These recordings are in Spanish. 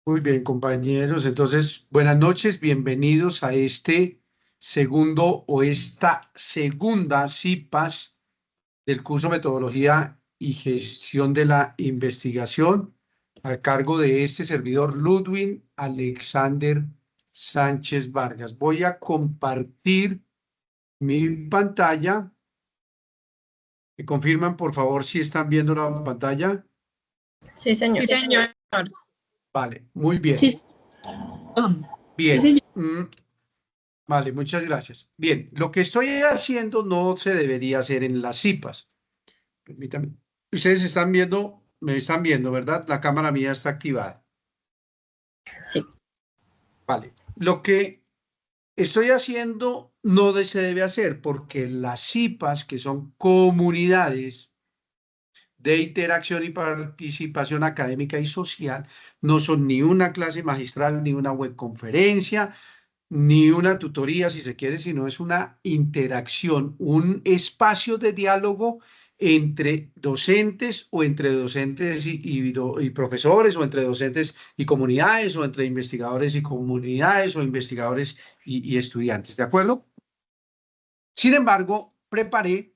Muy bien, compañeros. Entonces, buenas noches, bienvenidos a este segundo o esta segunda CIPAS del curso Metodología y Gestión de la Investigación a cargo de este servidor Ludwig Alexander Sánchez Vargas. Voy a compartir mi pantalla. ¿Me confirman, por favor, si están viendo la pantalla? Sí, señor. Sí, señor. Vale, muy bien. Sí, Bien. sí, señor. Vale, muchas gracias. Bien, lo que estoy haciendo no se debería hacer en las CIPAS. Permítanme. Ustedes están viendo, me están viendo, ¿verdad? La cámara mía está activada. Sí. Vale. Lo que estoy haciendo no se debe hacer porque las CIPAS, que son comunidades de interacción y participación académica y social, no son ni una clase magistral, ni una webconferencia, ni una tutoría, si se quiere, sino es una interacción, un espacio de diálogo entre docentes o entre docentes y profesores o entre docentes y comunidades o entre investigadores y comunidades o investigadores y estudiantes, ¿de acuerdo? Sin embargo, preparé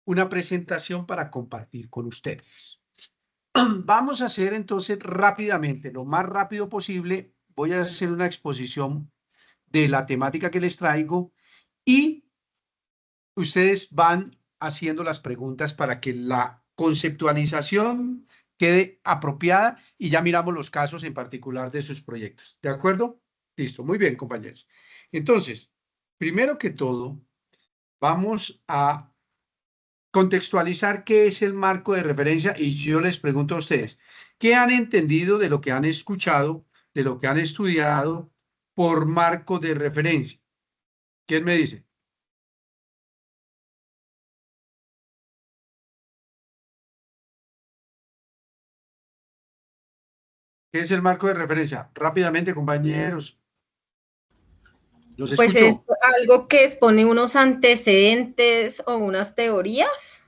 una presentación para compartir con ustedes. Vamos a hacer entonces rápidamente, lo más rápido posible, voy a hacer una exposición de la temática que les traigo y ustedes van haciendo las preguntas para que la conceptualización quede apropiada y ya miramos los casos en particular de sus proyectos. ¿De acuerdo? Listo, muy bien, compañeros. Entonces, primero que todo, vamos a contextualizar qué es el marco de referencia y yo les pregunto a ustedes, ¿qué han entendido de lo que han escuchado, de lo que han estudiado por marco de referencia? ¿Quién me dice? ¿Qué es el marco de referencia? Rápidamente, compañeros. Los Pues es escucho. algo que expone unos antecedentes o unas teorías.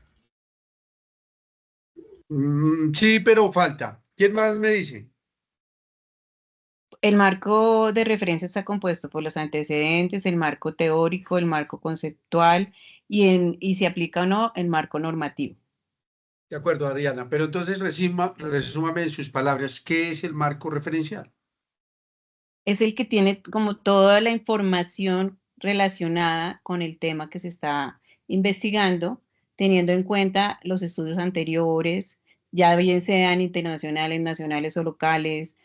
Sí, pero falta. ¿Quién más me dice? El marco de referencia está compuesto por los antecedentes, el marco teórico, el marco conceptual y si aplica o no el marco normativo. De acuerdo, Adriana. Pero entonces resúmame en sus palabras, ¿qué es el marco referencial? Es el que tiene como toda la información relacionada con el tema que se está investigando, teniendo en cuenta los estudios anteriores, ya bien sean internacionales, nacionales o locales,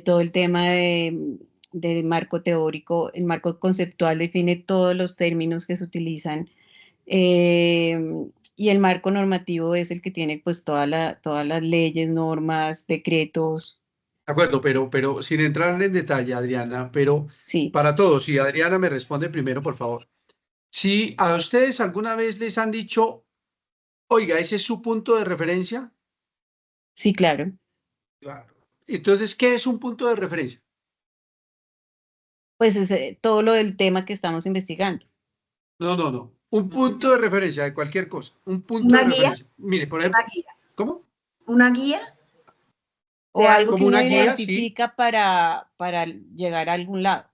todo el tema de marco teórico, el marco conceptual define todos los términos que se utilizan, eh, y el marco normativo es el que tiene pues todas las leyes, normas, decretos. De acuerdo, pero sin entrar en detalle, Adriana, pero Sí, para todos, si Adriana me responde primero, por favor. Si a ustedes alguna vez les han dicho, oiga, ese es su punto de referencia. sí, claro. Claro. Entonces, ¿qué es un punto de referencia? Pues es todo lo del tema que estamos investigando. No, no, no. Un punto de referencia de cualquier cosa. Un punto de Una guía, referencia. Mire, por una ejemplo, guía, ¿cómo? una guía O de algo algo que Como que uno una sea. guía, sí. identifica para llegar a algún lado.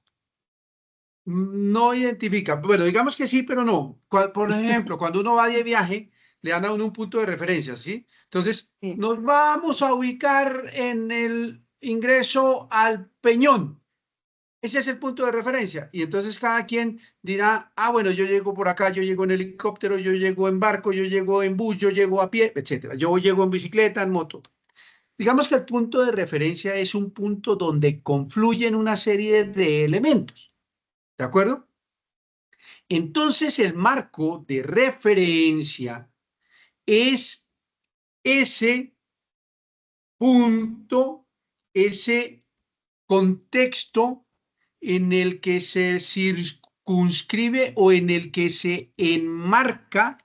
No identifica. Bueno, digamos que sí, pero no. Por ejemplo, cuando uno va de viaje, le dan a uno un punto de referencia, ¿sí? Entonces, Sí. nos vamos a ubicar en el ingreso al Peñón. Ese es el punto de referencia. Y entonces cada quien dirá, ah, bueno, yo llego por acá, yo llego en helicóptero, yo llego en barco, yo llego en bus, yo llego a pie, etcétera. Yo llego en bicicleta, en moto. Digamos que el punto de referencia es un punto donde confluyen una serie de elementos. ¿De acuerdo? Entonces el marco de referencia es ese punto, ese contexto en el que se circunscribe o en el que se enmarca,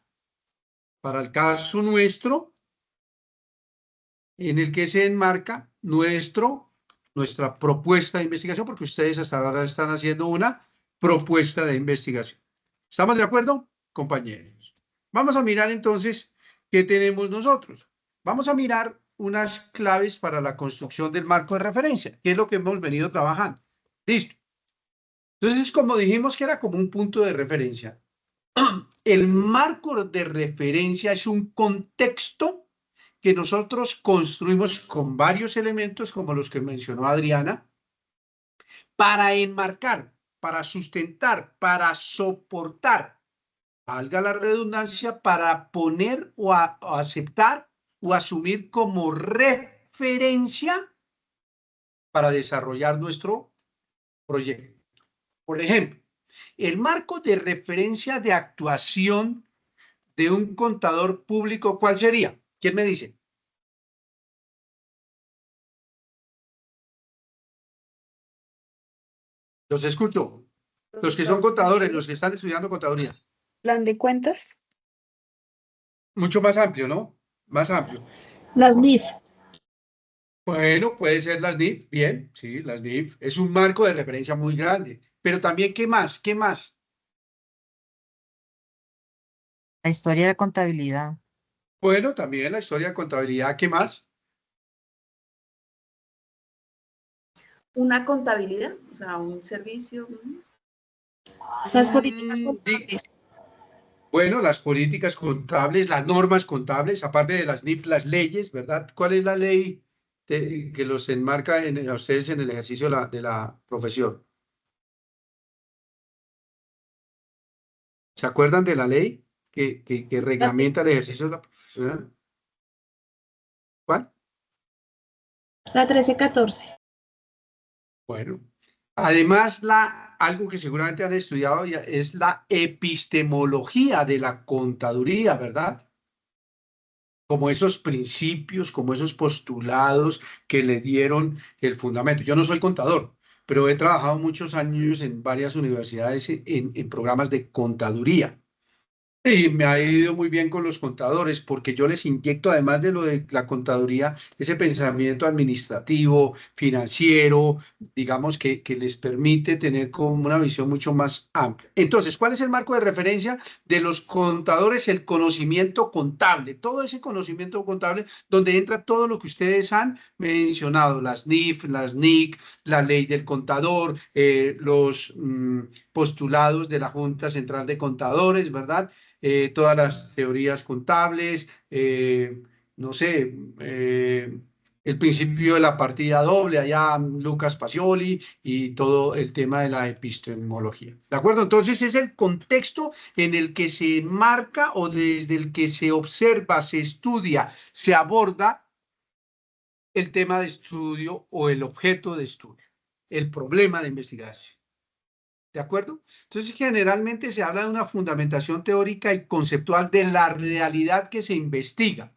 para el caso nuestro, en el que se enmarca nuestra propuesta de investigación, porque ustedes hasta ahora están haciendo una propuesta de investigación. ¿Estamos de acuerdo, compañeros? Vamos a mirar entonces qué tenemos nosotros. Vamos a mirar unas claves para la construcción del marco de referencia, que es lo que hemos venido trabajando. Listo. Entonces, como dijimos que era como un punto de referencia, el marco de referencia es un contexto que nosotros construimos con varios elementos, como los que mencionó Adriana, para enmarcar, para sustentar, para soportar, valga la redundancia, para poner o aceptar o asumir como referencia para desarrollar nuestro proyecto. Por ejemplo, el marco de referencia de actuación de un contador público, ¿cuál sería? ¿Quién me dice? Los escucho. Los que son contadores, los que están estudiando contaduría. Plan de cuentas. Mucho más amplio, ¿no? Más amplio. Las NIF. Bueno, puede ser las NIF, bien, sí, las NIF. Es un marco de referencia muy grande. Pero también, ¿qué más? ¿Qué más? La historia de contabilidad. Bueno, también la historia de contabilidad, ¿qué más? Una contabilidad, o sea, un servicio. Las políticas Mm, contables. Bueno, las políticas contables, las normas contables, aparte de las NIF, las leyes, ¿verdad? ¿Cuál es la ley que los enmarca a ustedes en el ejercicio de la profesión? ¿Se acuerdan de la ley que reglamenta el ejercicio de la profesión? ¿Cuál? La 1314. Bueno, además, algo que seguramente han estudiado ya es la epistemología de la contaduría, ¿verdad? Como esos principios, como esos postulados que le dieron el fundamento. Yo no soy contador, pero he trabajado muchos años en varias universidades en programas de contaduría. Y me ha ido muy bien con los contadores porque yo les inyecto, además de lo de la contaduría, ese pensamiento administrativo, financiero, digamos que les permite tener como una visión mucho más amplia. Entonces, ¿cuál es el marco de referencia de los contadores? El conocimiento contable, todo ese conocimiento contable donde entra todo lo que ustedes han mencionado, las NIF, las NIC, la ley del contador, los postulados de la Junta Central de Contadores, ¿verdad? Todas las teorías contables, no sé, el principio de la partida doble, allá Lucas Pacioli y todo el tema de la epistemología. ¿De acuerdo? Entonces es el contexto en el que se enmarca o desde el que se observa, se estudia, se aborda el tema de estudio o el objeto de estudio, el problema de investigación. ¿De acuerdo? Entonces, generalmente se habla de una fundamentación teórica y conceptual de la realidad que se investiga.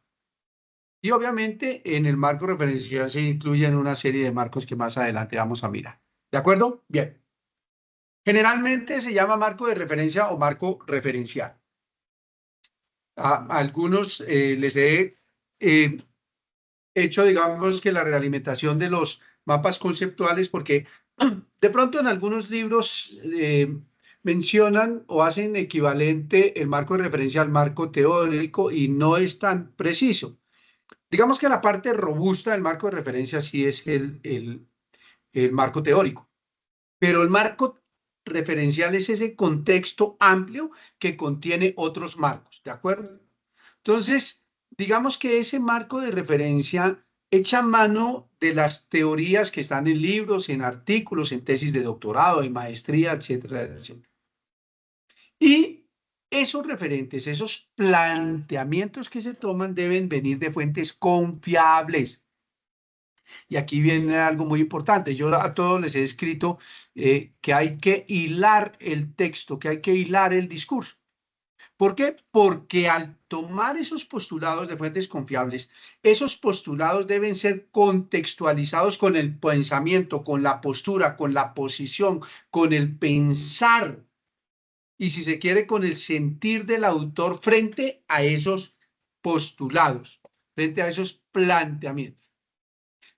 Y obviamente en el marco referencial se incluyen una serie de marcos que más adelante vamos a mirar. ¿De acuerdo? Bien. Generalmente se llama marco de referencia o marco referencial. A algunos les he hecho, digamos, que la realimentación de los mapas conceptuales, porque de pronto en algunos libros mencionan o hacen equivalente el marco de referencia al marco teórico y no es tan preciso. Digamos que la parte robusta del marco de referencia sí es el marco teórico, pero el marco referencial es ese contexto amplio que contiene otros marcos, ¿de acuerdo? Entonces, digamos que ese marco de referencia echa mano de las teorías que están en libros, en artículos, en tesis de doctorado, de maestría, etcétera, etcétera. Y esos referentes, esos planteamientos que se toman deben venir de fuentes confiables. Y aquí viene algo muy importante. Yo a todos les he escrito que hay que hilar el texto, que hay que hilar el discurso. ¿Por qué? Porque al tomar esos postulados de fuentes confiables, esos postulados deben ser contextualizados con el pensamiento, con la postura, con la posición, con el pensar y, si se quiere, con el sentir del autor frente a esos postulados, frente a esos planteamientos.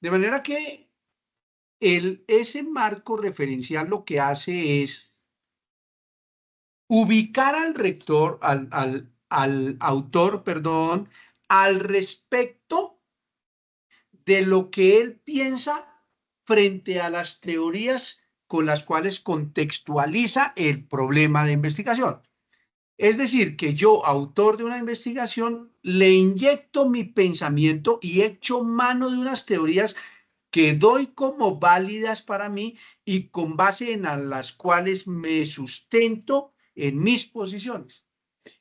De manera que ese marco referencial lo que hace es ubicar al rector, al autor, perdón, al respecto de lo que él piensa frente a las teorías con las cuales contextualiza el problema de investigación. Es decir, que yo, autor de una investigación, le inyecto mi pensamiento y echo mano de unas teorías que doy como válidas para mí y con base en las cuales me sustento en mis posiciones.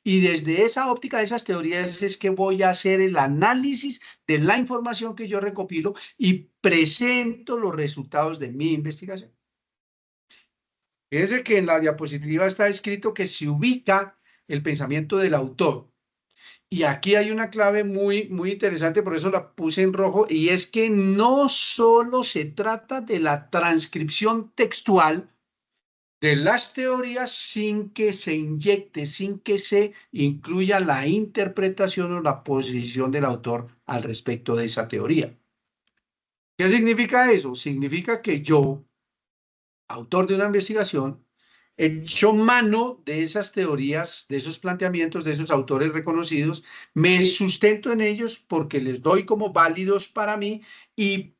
Y desde esa óptica de esas teorías es que voy a hacer el análisis de la información que yo recopilo y presento los resultados de mi investigación. Fíjense que en la diapositiva está escrito que se ubica el pensamiento del autor. Y aquí hay una clave muy interesante, por eso la puse en rojo, y es que no solo se trata de la transcripción textual de las teorías sin que se inyecte, sin que se incluya la interpretación o la posición del autor al respecto de esa teoría. ¿Qué significa eso? Significa que yo, autor de una investigación, echo mano de esas teorías, de esos planteamientos, de esos autores reconocidos, me sustento en ellos porque les doy como válidos para mí y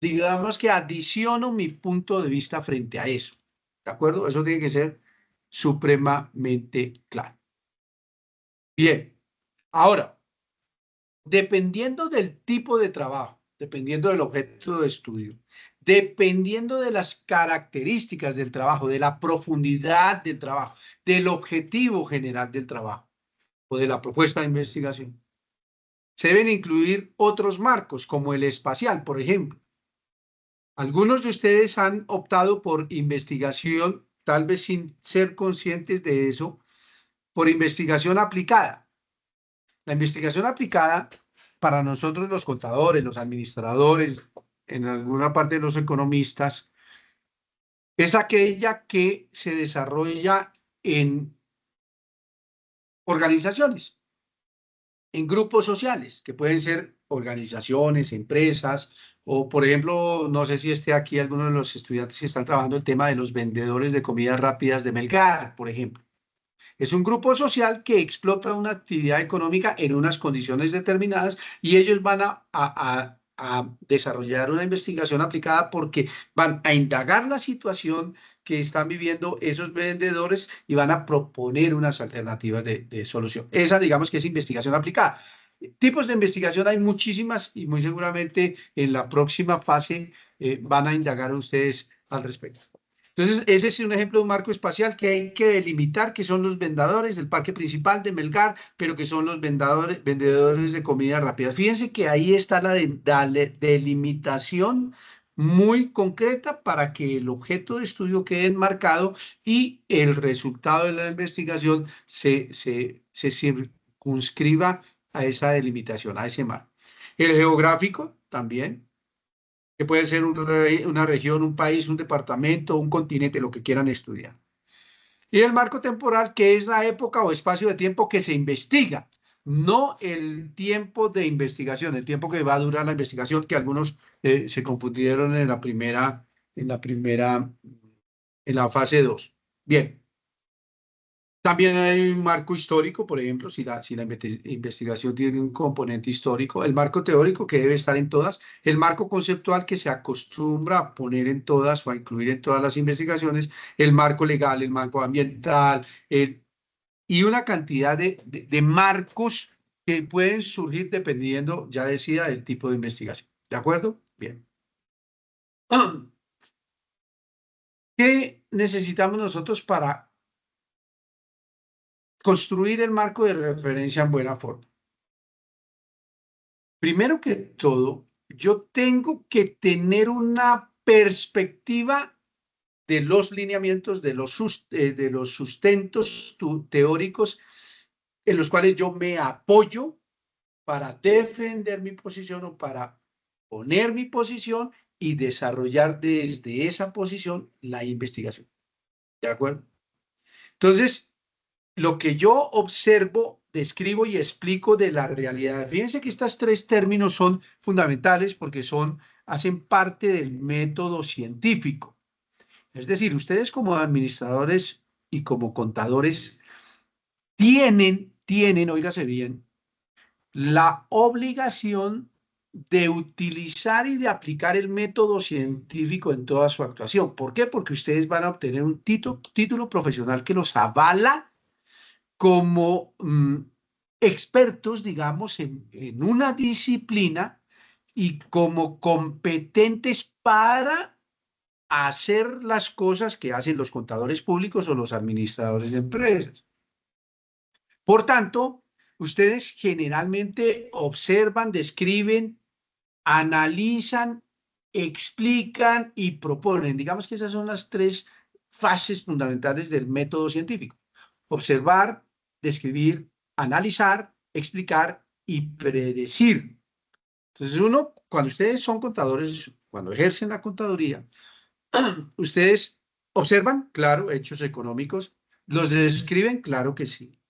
digamos que adiciono mi punto de vista frente a eso. ¿De acuerdo? Eso tiene que ser supremamente claro. Bien, ahora, dependiendo del tipo de trabajo, dependiendo del objeto de estudio, dependiendo de las características del trabajo, de la profundidad del trabajo, del objetivo general del trabajo o de la propuesta de investigación, se deben incluir otros marcos, como el espacial, por ejemplo. Algunos de ustedes han optado por investigación, tal vez sin ser conscientes de eso, por investigación aplicada. La investigación aplicada, para nosotros los contadores, los administradores, en alguna parte de los economistas, es aquella que se desarrolla en organizaciones, en grupos sociales, que pueden ser organizaciones, empresas, o por ejemplo, no sé si esté aquí alguno de los estudiantes que están trabajando el tema de los vendedores de comidas rápidas de Melgar, por ejemplo. Es un grupo social que explota una actividad económica en unas condiciones determinadas y ellos van a desarrollar una investigación aplicada porque van a indagar la situación que están viviendo esos vendedores y van a proponer unas alternativas de solución. Esa, digamos que es investigación aplicada. Tipos de investigación hay muchísimas y muy seguramente en la próxima fase van a indagar ustedes al respecto. Entonces, ese es un ejemplo de un marco espacial que hay que delimitar, que son los vendedores del parque principal de Melgar, pero que son los vendedores de comida rápida. Fíjense que ahí está la delimitación muy concreta para que el objeto de estudio quede enmarcado y el resultado de la investigación se circunscriba a esa delimitación, a ese marco. El geográfico también, que puede ser una región, un país, un departamento, un continente, lo que quieran estudiar. Y el marco temporal, que es la época o espacio de tiempo que se investiga, no el tiempo de investigación, el tiempo que va a durar la investigación, que algunos se confundieron en la fase 2. Bien. También hay un marco histórico, por ejemplo, si la investigación tiene un componente histórico, el marco teórico que debe estar en todas, el marco conceptual que se acostumbra a poner en todas o a incluir en todas las investigaciones, el marco legal, el marco ambiental, y una cantidad de marcos que pueden surgir dependiendo, ya decía, del tipo de investigación. ¿De acuerdo? Bien. ¿Qué necesitamos nosotros para construir el marco de referencia en buena forma? Primero que todo, yo tengo que tener una perspectiva de los lineamientos, de los sustentos teóricos en los cuales yo me apoyo para defender mi posición o para poner mi posición y desarrollar desde esa posición la investigación. ¿De acuerdo? Entonces, lo que yo observo, describo y explico de la realidad. Fíjense que estos tres términos son fundamentales porque hacen parte del método científico. Es decir, ustedes como administradores y como contadores tienen, óigase bien, la obligación de utilizar y de aplicar el método científico en toda su actuación. ¿Por qué? Porque ustedes van a obtener un título profesional que los avala como expertos, digamos, en una disciplina y como competentes para hacer las cosas que hacen los contadores públicos o los administradores de empresas. Por tanto, ustedes generalmente observan, describen, analizan, explican y proponen. Digamos que esas son las tres fases fundamentales del método científico: observar, describir, analizar, explicar y predecir. Entonces, cuando ustedes son contadores, cuando ejercen la contaduría, ustedes observan, claro, hechos económicos, los describen, claro que sí.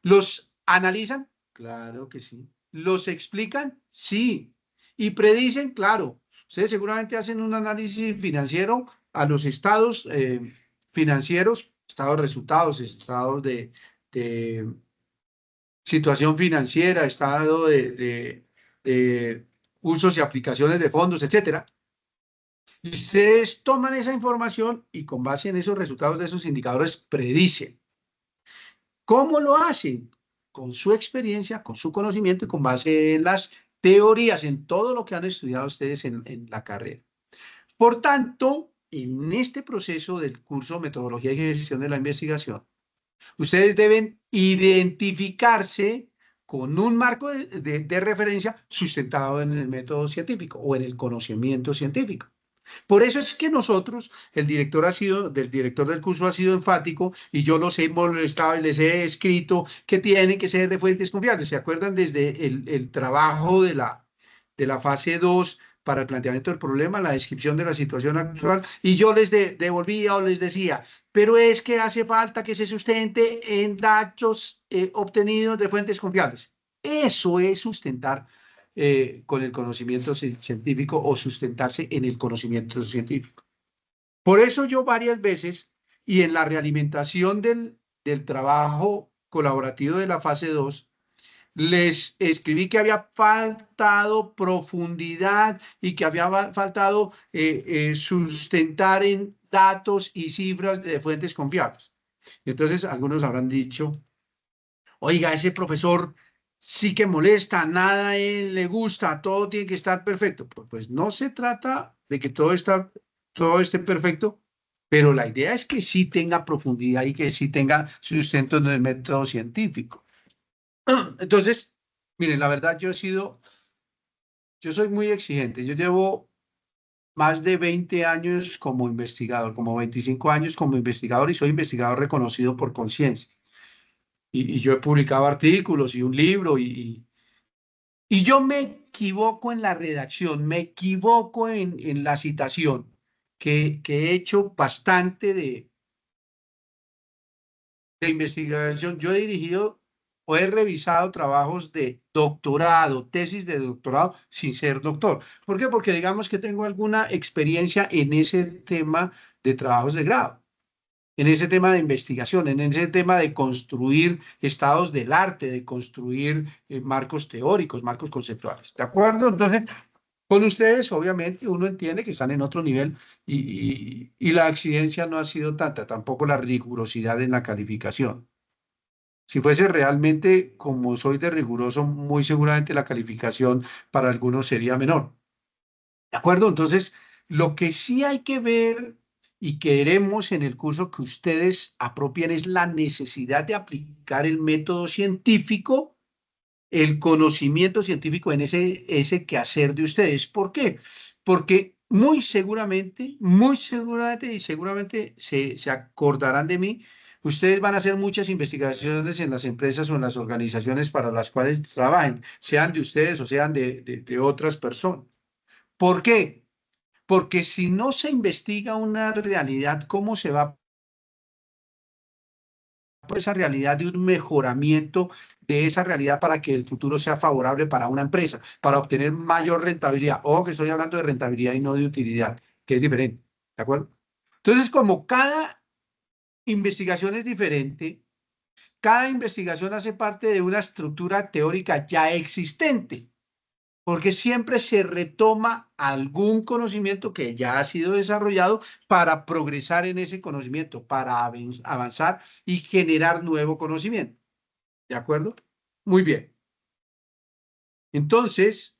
¿Los analizan? Claro que sí. ¿Los explican? Sí. ¿Y predicen? Claro. Ustedes seguramente hacen un análisis financiero a los estados financieros, estados de resultados, estados de situación financiera, estado de usos y aplicaciones de fondos, etcétera. Y ustedes toman esa información y con base en esos resultados de esos indicadores predicen. ¿Cómo lo hacen? Con su experiencia, con su conocimiento y con base en las teorías, en todo lo que han estudiado ustedes en la carrera. Por tanto, en este proceso del curso Metodología y Gestión de la Investigación, ustedes deben identificarse con un marco de referencia sustentado en el método científico o en el conocimiento científico. Por eso es que nosotros, el director del curso ha sido enfático y yo los he molestado y les he escrito que tienen que ser de fuentes confiables. ¿Se acuerdan desde el trabajo de la fase 2 para el planteamiento del problema, la descripción de la situación actual? Y yo les devolvía o les decía, pero es que hace falta que se sustente en datos obtenidos de fuentes confiables. Eso es sustentar con el conocimiento científico o sustentarse en el conocimiento científico. Por eso yo varias veces y en la realimentación del trabajo colaborativo de la fase 2, les escribí que había faltado profundidad y que había faltado sustentar en datos y cifras de fuentes confiables. Entonces algunos habrán dicho, oiga, ese profesor sí que molesta, nada a él le gusta, todo tiene que estar perfecto. Pues no se trata de que todo esté perfecto, pero la idea es que sí tenga profundidad y que sí tenga sustento en el método científico. Entonces, miren, la verdad yo soy muy exigente. Yo llevo más de 20 años como investigador, como 25 años como investigador y soy investigador reconocido por Conciencia. Y yo he publicado artículos y un libro y yo me equivoco en la redacción, me equivoco en la citación, que he hecho bastante de investigación. Yo he dirigido o he revisado trabajos de doctorado, tesis de doctorado, sin ser doctor. ¿Por qué? Porque digamos que tengo alguna experiencia en ese tema de trabajos de grado, en ese tema de investigación, en ese tema de construir estados del arte, de construir marcos teóricos, marcos conceptuales. ¿De acuerdo? Entonces, con ustedes, obviamente, uno entiende que están en otro nivel y la exigencia no ha sido tanta, tampoco la rigurosidad en la calificación. Si fuese realmente como soy de riguroso, muy seguramente la calificación para algunos sería menor. ¿De acuerdo? Entonces, lo que sí hay que ver y queremos en el curso que ustedes apropien es la necesidad de aplicar el método científico, el conocimiento científico en ese quehacer de ustedes. ¿Por qué? Porque muy seguramente y seguramente se acordarán de mí, ustedes van a hacer muchas investigaciones en las empresas o en las organizaciones para las cuales trabajen, sean de ustedes o sean de otras personas. ¿Por qué? Porque si no se investiga una realidad, ¿cómo se va por esa realidad de un mejoramiento de esa realidad para que el futuro sea favorable para una empresa, para obtener mayor rentabilidad? Ojo que estoy hablando de rentabilidad y no de utilidad, que es diferente, ¿de acuerdo? Entonces, como cada investigación es diferente, cada investigación hace parte de una estructura teórica ya existente. porque siempre se retoma algún conocimiento que ya ha sido desarrollado para progresar en ese conocimiento, para avanzar y generar nuevo conocimiento. ¿De acuerdo? Muy bien. Entonces,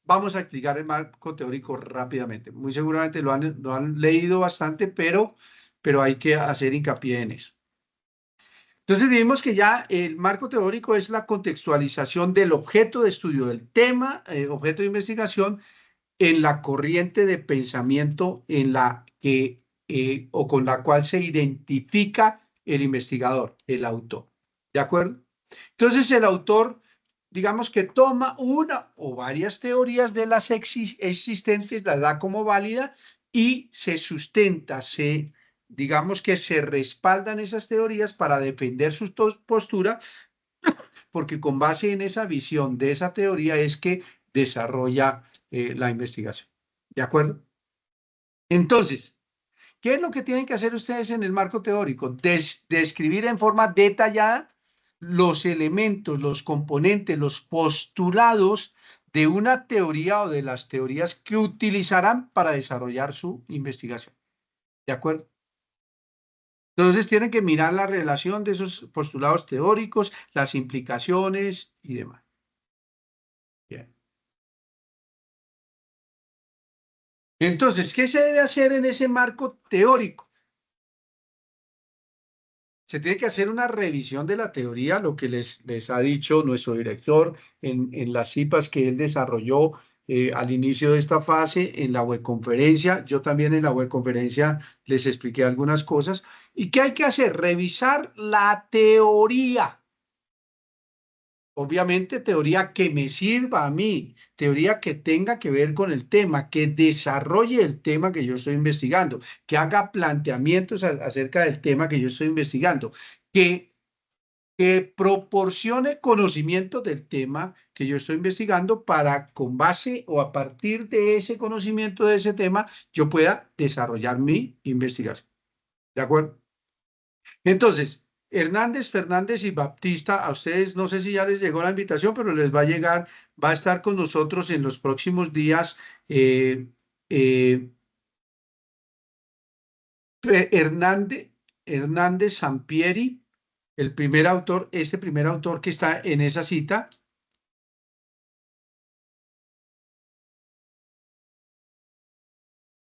vamos a explicar el marco teórico rápidamente. Muy seguramente lo han leído bastante, pero hay que hacer hincapié en eso. Entonces, dijimos que ya el marco teórico es la contextualización del objeto de estudio del tema, objeto de investigación, en la corriente de pensamiento en la que o con la cual se identifica el investigador, el autor. ¿De acuerdo? Entonces, el autor, digamos que toma una o varias teorías de las existentes, las da como válida y se sustenta, digamos que se respaldan esas teorías para defender su postura, porque con base en esa visión de esa teoría es que desarrolla la investigación. ¿De acuerdo? Entonces, ¿qué es lo que tienen que hacer ustedes en el marco teórico? Describir en forma detallada los elementos, los componentes, los postulados de una teoría o de las teorías que utilizarán para desarrollar su investigación. ¿De acuerdo? Entonces tienen que mirar la relación de esos postulados teóricos, las implicaciones y demás. Bien. Entonces, ¿qué se debe hacer en ese marco teórico? Se tiene que hacer una revisión de la teoría, lo que les ha dicho nuestro director en las CIPAs que él desarrolló al inicio de esta fase en la webconferencia. Yo también en la webconferencia les expliqué algunas cosas. ¿Y qué hay que hacer? Revisar la teoría. Obviamente, teoría que me sirva a mí, teoría que tenga que ver con el tema, que desarrolle el tema que yo estoy investigando, que haga planteamientos acerca del tema que yo estoy investigando, que proporcione conocimiento del tema que yo estoy investigando para, con base o a partir de ese conocimiento de ese tema, yo pueda desarrollar mi investigación. ¿De acuerdo? Entonces, Hernández, Fernández y Baptista, a ustedes no sé si ya les llegó la invitación, pero les va a llegar, va a estar con nosotros en los próximos días Hernández Sampieri, el primer autor, este primer autor que está en esa cita.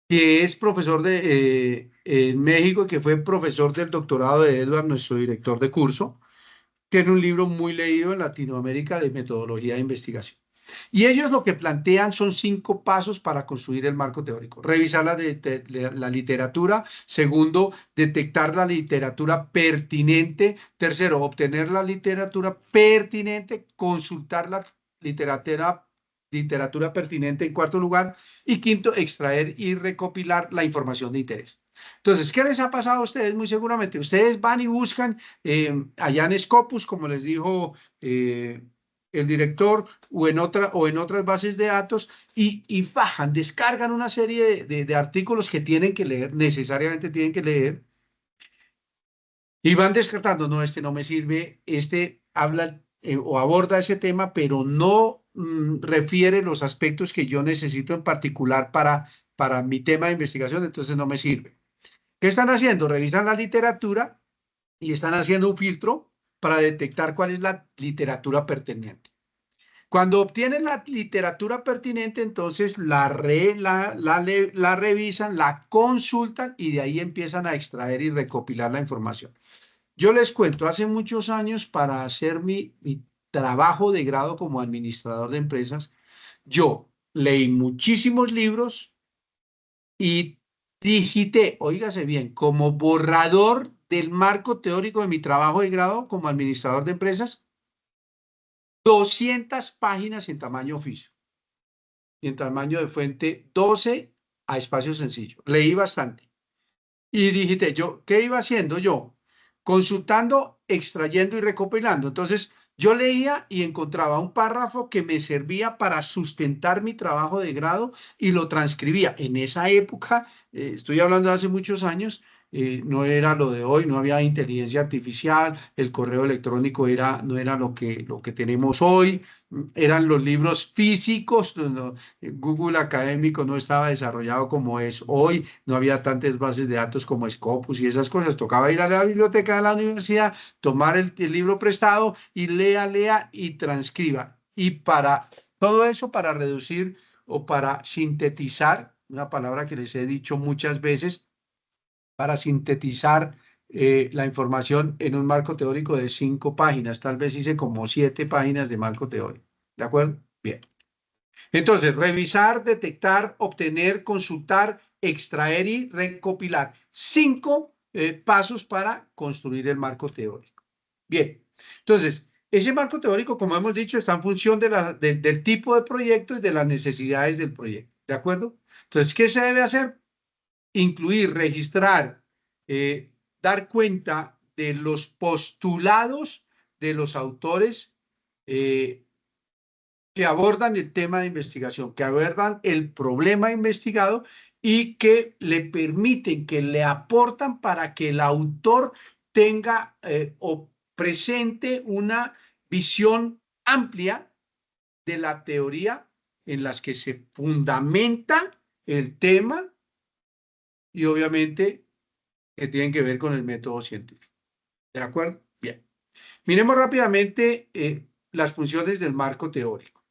Que es profesor en México y que fue profesor del doctorado de Edward, nuestro director de curso. Tiene un libro muy leído en Latinoamérica de metodología de investigación. Y ellos lo que plantean son 5 pasos para construir el marco teórico. Revisar la literatura. Segundo, detectar la literatura pertinente. Tercero, obtener la literatura pertinente. Consultar la literatura pertinente en cuarto lugar. Y quinto, extraer y recopilar la información de interés. Entonces, ¿qué les ha pasado a ustedes? Muy seguramente, ustedes van y buscan allá en Scopus, como les dijo el director, o en otras bases de datos, y bajan, descargan una serie de artículos que tienen que leer, necesariamente tienen que leer, y van descartando, no, este no me sirve, este habla o aborda ese tema, pero no refiere los aspectos que yo necesito en particular para mi tema de investigación, entonces no me sirve. ¿Qué están haciendo? Revisan la literatura y están haciendo un filtro para detectar cuál es la literatura pertinente. Cuando obtienen la literatura pertinente, entonces la revisan, la consultan y de ahí empiezan a extraer y recopilar la información. Yo les cuento, hace muchos años para hacer mi trabajo de grado como administrador de empresas, yo leí muchísimos libros y digité, oígase bien, como borrador del marco teórico de mi trabajo de grado como administrador de empresas, 200 páginas en tamaño oficio y en tamaño de fuente 12 a espacio sencillo. Leí bastante. Y digité, ¿qué iba haciendo yo? Consultando, extrayendo y recopilando. Entonces, yo leía y encontraba un párrafo que me servía para sustentar mi trabajo de grado y lo transcribía. En esa época, estoy hablando de hace muchos años, no era lo de hoy, no había inteligencia artificial, el correo electrónico no era lo que tenemos hoy, eran los libros físicos, Google Académico no estaba desarrollado como es hoy, no había tantas bases de datos como Scopus y esas cosas, tocaba ir a la biblioteca de la universidad, tomar el libro prestado y lea y transcriba. Y para todo eso, para reducir o para sintetizar, una palabra que les he dicho muchas veces, para sintetizar la información en un marco teórico de 5 páginas. Tal vez hice como 7 páginas de marco teórico. ¿De acuerdo? Bien. Entonces, revisar, detectar, obtener, consultar, extraer y recopilar. 5 pasos para construir el marco teórico. Bien. Entonces, ese marco teórico, como hemos dicho, está en función del tipo de proyecto y de las necesidades del proyecto. ¿De acuerdo? Entonces, ¿qué se debe hacer? Incluir, registrar, dar cuenta de los postulados de los autores que abordan el tema de investigación, que abordan el problema investigado y que le permiten, que le aportan para que el autor tenga o presente una visión amplia de la teoría en las que se fundamenta el tema y obviamente que tienen que ver con el método científico. ¿De acuerdo? Bien. Miremos rápidamente las funciones del marco teórico.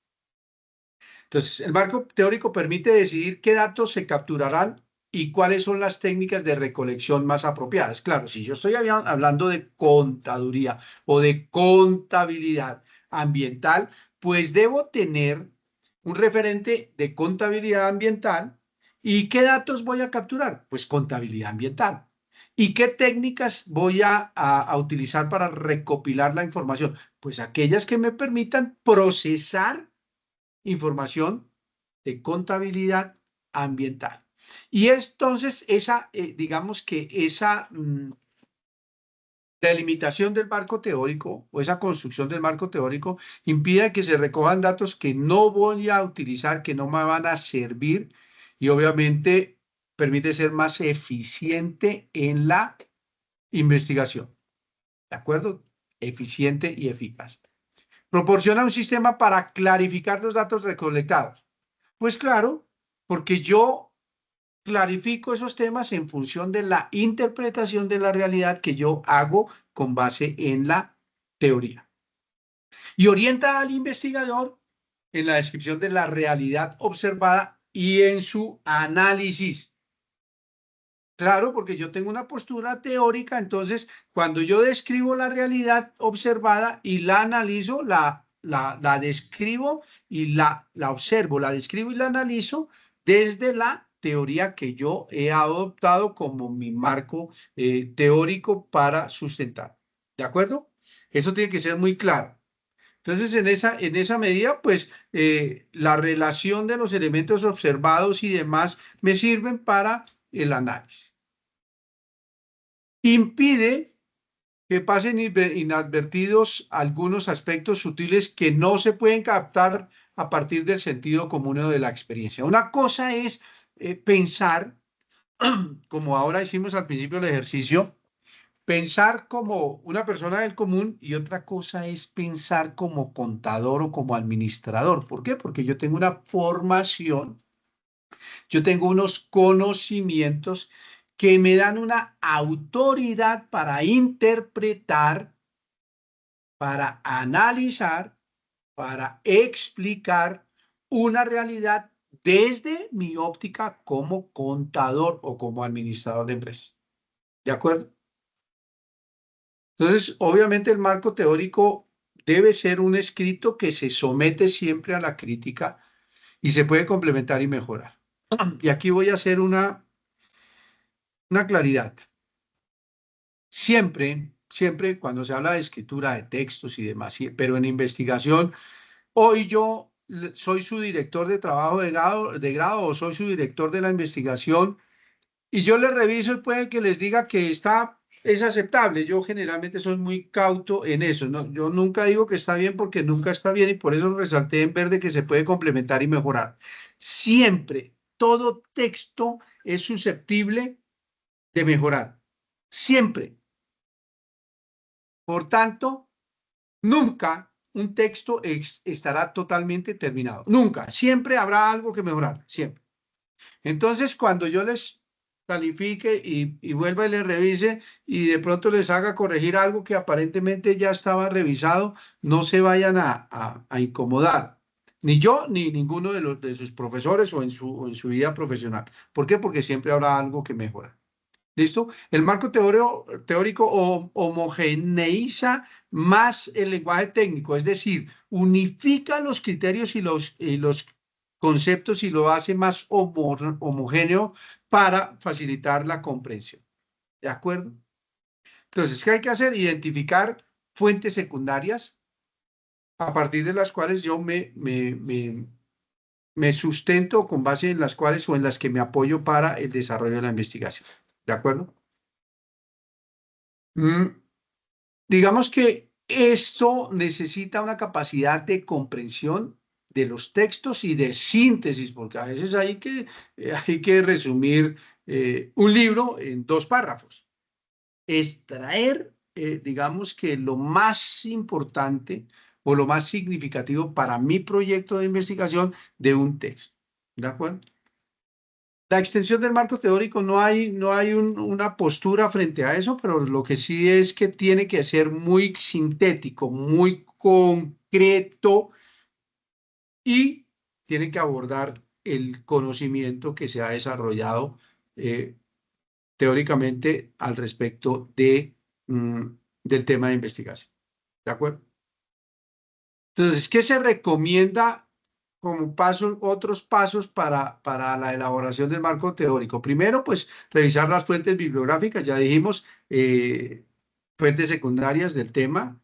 Entonces, el marco teórico permite decidir qué datos se capturarán y cuáles son las técnicas de recolección más apropiadas. Claro, si yo estoy hablando de contaduría o de contabilidad ambiental, pues debo tener un referente de contabilidad ambiental. ¿Y qué datos voy a capturar? Pues contabilidad ambiental. ¿Y qué técnicas voy a utilizar para recopilar la información? Pues aquellas que me permitan procesar información de contabilidad ambiental. Y entonces digamos que esa delimitación del marco teórico o esa construcción del marco teórico impide que se recojan datos que no voy a utilizar, que no me van a servir y obviamente permite ser más eficiente en la investigación. ¿De acuerdo? Eficiente y eficaz. Proporciona un sistema para clarificar los datos recolectados. Pues claro, porque yo clarifico esos temas en función de la interpretación de la realidad que yo hago con base en la teoría. Y orienta al investigador en la descripción de la realidad observada y en su análisis. Claro, porque yo tengo una postura teórica, entonces cuando yo describo la realidad observada y la analizo, la describo y la observo, la describo y la analizo desde la teoría que yo he adoptado como mi marco teórico para sustentar. ¿De acuerdo? Eso tiene que ser muy claro. Entonces, en esa medida, pues, la relación de los elementos observados y demás me sirven para el análisis. Impide que pasen inadvertidos algunos aspectos sutiles que no se pueden captar a partir del sentido común o de la experiencia. Una cosa es pensar, como ahora hicimos al principio del ejercicio, pensar como una persona del común y otra cosa es pensar como contador o como administrador. ¿Por qué? Porque yo tengo una formación, yo tengo unos conocimientos que me dan una autoridad para interpretar, para analizar, para explicar una realidad desde mi óptica como contador o como administrador de empresas. ¿De acuerdo? Entonces, obviamente el marco teórico debe ser un escrito que se somete siempre a la crítica y se puede complementar y mejorar. Y aquí voy a hacer una claridad. Siempre cuando se habla de escritura de textos y demás, pero en investigación, hoy yo soy su director de trabajo de grado o soy su director de la investigación y yo les reviso y puede que les diga que es aceptable. Yo generalmente soy muy cauto en eso, ¿no? Yo nunca digo que está bien porque nunca está bien y por eso resalté en verde que se puede complementar y mejorar. Siempre, todo texto es susceptible de mejorar. Siempre. Por tanto, nunca un texto estará totalmente terminado. Nunca. Siempre habrá algo que mejorar. Siempre. Entonces, cuando yo les califique y vuelva y les revise y de pronto les haga corregir algo que aparentemente ya estaba revisado, no se vayan a incomodar. Ni yo ni ninguno de sus profesores o en su vida profesional. ¿Por qué? Porque siempre habrá algo que mejorar. ¿Listo? El marco teórico homogeneiza más el lenguaje técnico, es decir, unifica los criterios y los conceptos y lo hace más homogéneo para facilitar la comprensión. ¿De acuerdo? Entonces, ¿qué hay que hacer? Identificar fuentes secundarias a partir de las cuales yo me sustento, con base en las cuales o en las que me apoyo para el desarrollo de la investigación. ¿De acuerdo? Digamos que esto necesita una capacidad de comprensión de los textos y de síntesis, porque a veces hay que resumir un libro en 2 párrafos. Extraer, digamos que lo más importante o lo más significativo para mi proyecto de investigación de un texto. ¿De acuerdo? La extensión del marco teórico no hay una postura frente a eso, pero lo que sí es que tiene que ser muy sintético, muy concreto y tiene que abordar el conocimiento que se ha desarrollado teóricamente al respecto del tema de investigación. ¿De acuerdo? Entonces, ¿qué se recomienda como otros pasos para la elaboración del marco teórico? Primero, pues, revisar las fuentes bibliográficas, ya dijimos, fuentes secundarias del tema,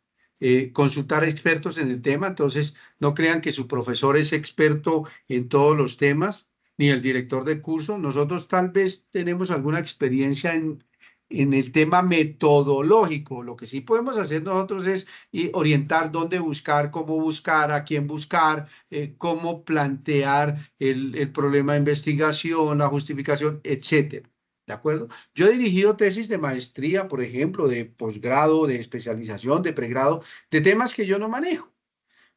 consultar expertos en el tema, entonces no crean que su profesor es experto en todos los temas, ni el director de curso. Nosotros tal vez tenemos alguna experiencia en el tema metodológico. Lo que sí podemos hacer nosotros es orientar dónde buscar, cómo buscar, a quién buscar, cómo plantear el problema de investigación, la justificación, etcétera. ¿De acuerdo? Yo he dirigido tesis de maestría, por ejemplo, de posgrado, de especialización, de pregrado, de temas que yo no manejo.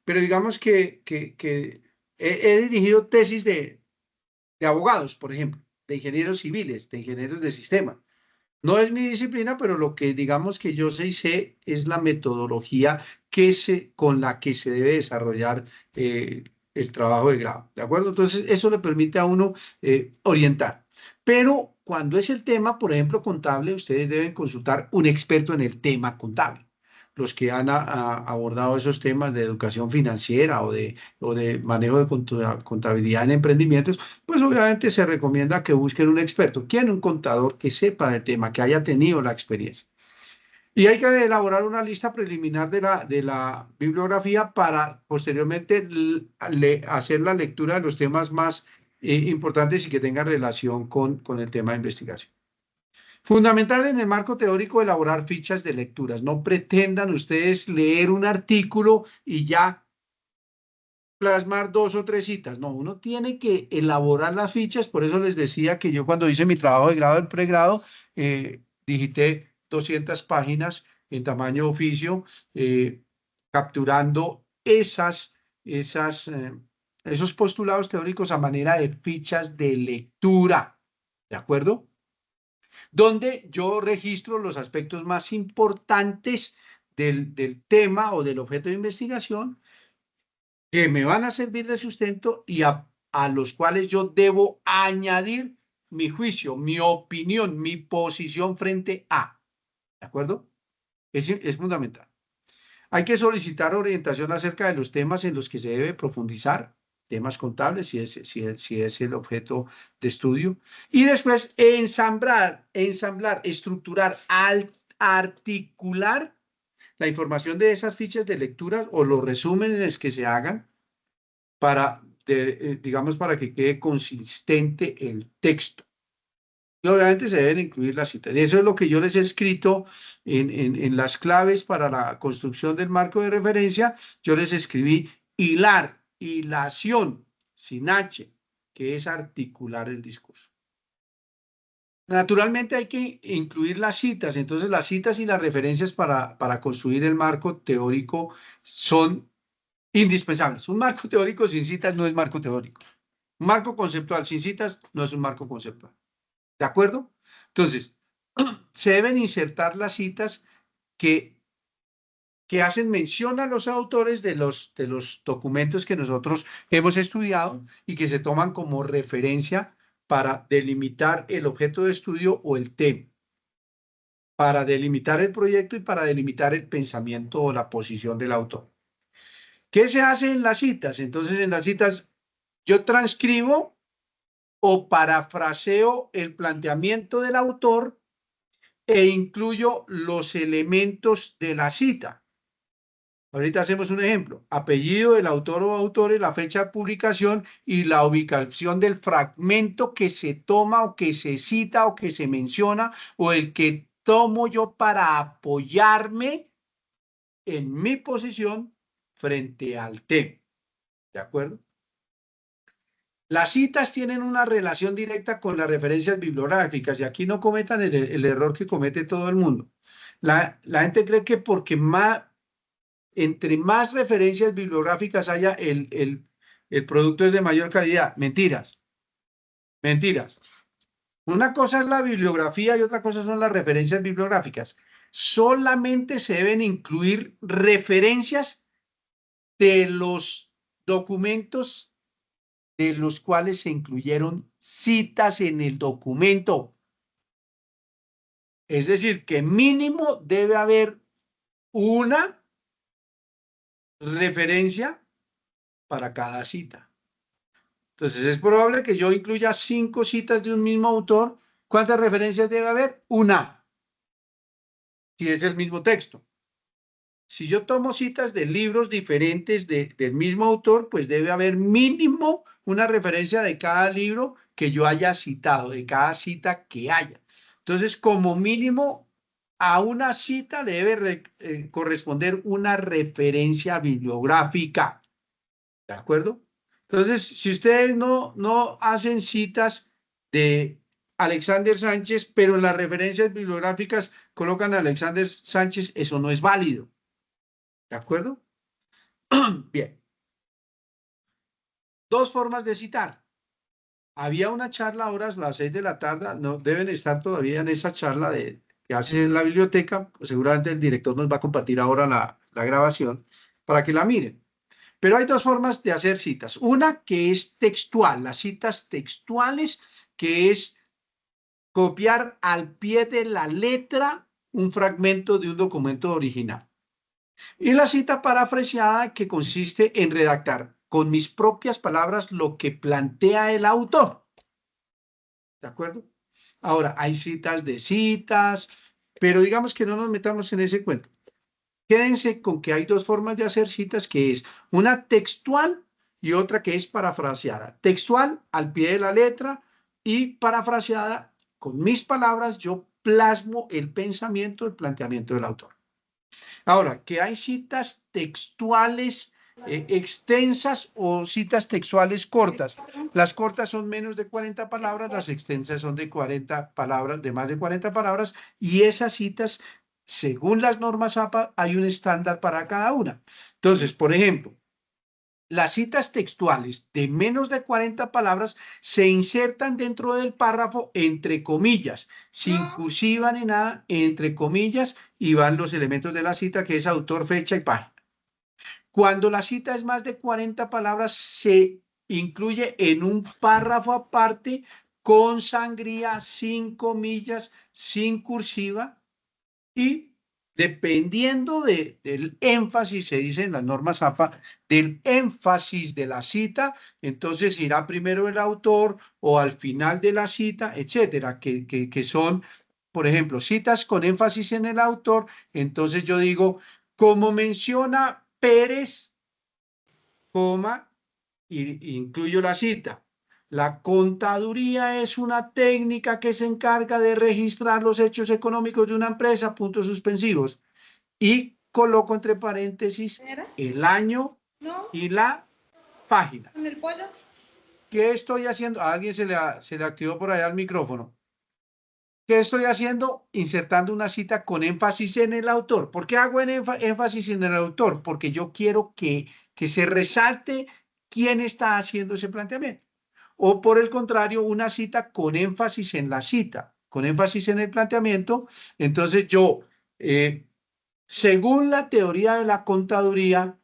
Pero digamos que he dirigido tesis de abogados, por ejemplo, de ingenieros civiles, de ingenieros de sistema. No es mi disciplina, pero lo que digamos que yo sé y sé es la metodología con la que se debe desarrollar el trabajo de grado. ¿De acuerdo? Entonces, eso le permite a uno orientar. Pero cuando es el tema, por ejemplo, contable, ustedes deben consultar un experto en el tema contable. Los que han abordado esos temas de educación financiera o de manejo de contabilidad en emprendimientos, pues obviamente se recomienda que busquen un experto. ¿Quién? Un contador que sepa del tema, que haya tenido la experiencia. Y hay que elaborar una lista preliminar de la bibliografía para posteriormente hacer la lectura de los temas más importantes y que tengan relación con el tema de investigación. Fundamental en el marco teórico elaborar fichas de lecturas. No pretendan ustedes leer un artículo y ya plasmar 2 o 3 citas. No, uno tiene que elaborar las fichas. Por eso les decía que yo cuando hice mi trabajo de grado del pregrado, digité 200 páginas en tamaño oficio, capturando esos postulados teóricos a manera de fichas de lectura. ¿De acuerdo? Donde yo registro los aspectos más importantes del tema o del objeto de investigación que me van a servir de sustento y a los cuales yo debo añadir mi juicio, mi opinión, mi posición frente a. ¿De acuerdo? Es fundamental. Hay que solicitar orientación acerca de los temas en los que se debe profundizar, temas contables, si es el objeto de estudio. Y después ensamblar, estructurar, articular la información de esas fichas de lectura o los resúmenes que se hagan para, digamos, para que quede consistente el texto. Y obviamente se deben incluir las citas. Eso es lo que yo les he escrito en las claves para la construcción del marco de referencia. Yo les escribí hilar, hilación, sin H, que es articular el discurso. Naturalmente hay que incluir las citas, entonces las citas y las referencias para construir el marco teórico son indispensables. Un marco teórico sin citas no es marco teórico. Un marco conceptual sin citas no es un marco conceptual. ¿De acuerdo? Entonces, se deben insertar las citas que hacen mención a los autores de los documentos que nosotros hemos estudiado y que se toman como referencia para delimitar el objeto de estudio o el tema, para delimitar el proyecto y para delimitar el pensamiento o la posición del autor. ¿Qué se hace en las citas? Entonces, en las citas yo transcribo o parafraseo el planteamiento del autor e incluyo los elementos de la cita. Ahorita hacemos un ejemplo. Apellido del autor o autores, la fecha de publicación y la ubicación del fragmento que se toma o que se cita o que se menciona o el que tomo yo para apoyarme en mi posición frente al tema. ¿De acuerdo? Las citas tienen una relación directa con las referencias bibliográficas y aquí no cometan el error que comete todo el mundo. La gente cree que porque entre más referencias bibliográficas haya, el producto es de mayor calidad. Mentiras. Mentiras. Una cosa es la bibliografía y otra cosa son las referencias bibliográficas. Solamente se deben incluir referencias de los documentos de los cuales se incluyeron citas en el documento. Es decir, que mínimo debe haber una referencia para cada cita. Entonces, es probable que yo incluya 5 citas de un mismo autor. ¿Cuántas referencias debe haber? Una, si es el mismo texto. Si yo tomo citas de libros diferentes del mismo autor, pues debe haber mínimo una referencia de cada libro que yo haya citado, de cada cita que haya. Entonces, como mínimo, a una cita le debe corresponder una referencia bibliográfica. ¿De acuerdo? Entonces, si ustedes no hacen citas de Alexander Sánchez, pero en las referencias bibliográficas colocan a Alexander Sánchez, eso no es válido. ¿De acuerdo? Bien. 2 formas de citar. Había una charla ahora a las 6 de la tarde, no deben estar todavía en esa charla que hacen en la biblioteca, pues seguramente el director nos va a compartir ahora la grabación para que la miren. Pero hay 2 formas de hacer citas. Una que es textual, las citas textuales, que es copiar al pie de la letra un fragmento de un documento original. Y la cita parafraseada, que consiste en redactar con mis propias palabras lo que plantea el autor. ¿De acuerdo? Ahora, hay citas de citas, pero digamos que no nos metamos en ese cuento. Quédense con que hay 2 formas de hacer citas, que es una textual y otra que es parafraseada. Textual al pie de la letra y parafraseada con mis palabras, yo plasmo el pensamiento, el planteamiento del autor. Ahora, que hay citas textuales extensas o citas textuales cortas. Las cortas son menos de 40 palabras, las extensas son de 40 palabras, de más de 40 palabras, y esas citas, según las normas APA, hay un estándar para cada una. Entonces, por ejemplo, las citas textuales de menos de 40 palabras se insertan dentro del párrafo entre comillas, sin cursiva ni nada, entre comillas, y van los elementos de la cita, que es autor, fecha y página. Cuando la cita es más de 40 palabras, se incluye en un párrafo aparte, con sangría, sin comillas, sin cursiva, y dependiendo del énfasis, se dice en las normas APA, del énfasis de la cita, entonces irá primero el autor o al final de la cita, etcétera, que son, por ejemplo, citas con énfasis en el autor. Entonces yo digo, como menciona Pérez, coma, y incluyo la cita. La contaduría es una técnica que se encarga de registrar los hechos económicos de una empresa, puntos suspensivos. Y coloco entre paréntesis el año y la página. ¿Qué estoy haciendo? A alguien se le activó por allá el micrófono. ¿Qué estoy haciendo? Insertando una cita con énfasis en el autor. ¿Por qué hago énfasis en el autor? Porque yo quiero que se resalte quién está haciendo ese planteamiento. O por el contrario, una cita con énfasis en la cita, con énfasis en el planteamiento. Entonces yo, según la teoría de la contaduría,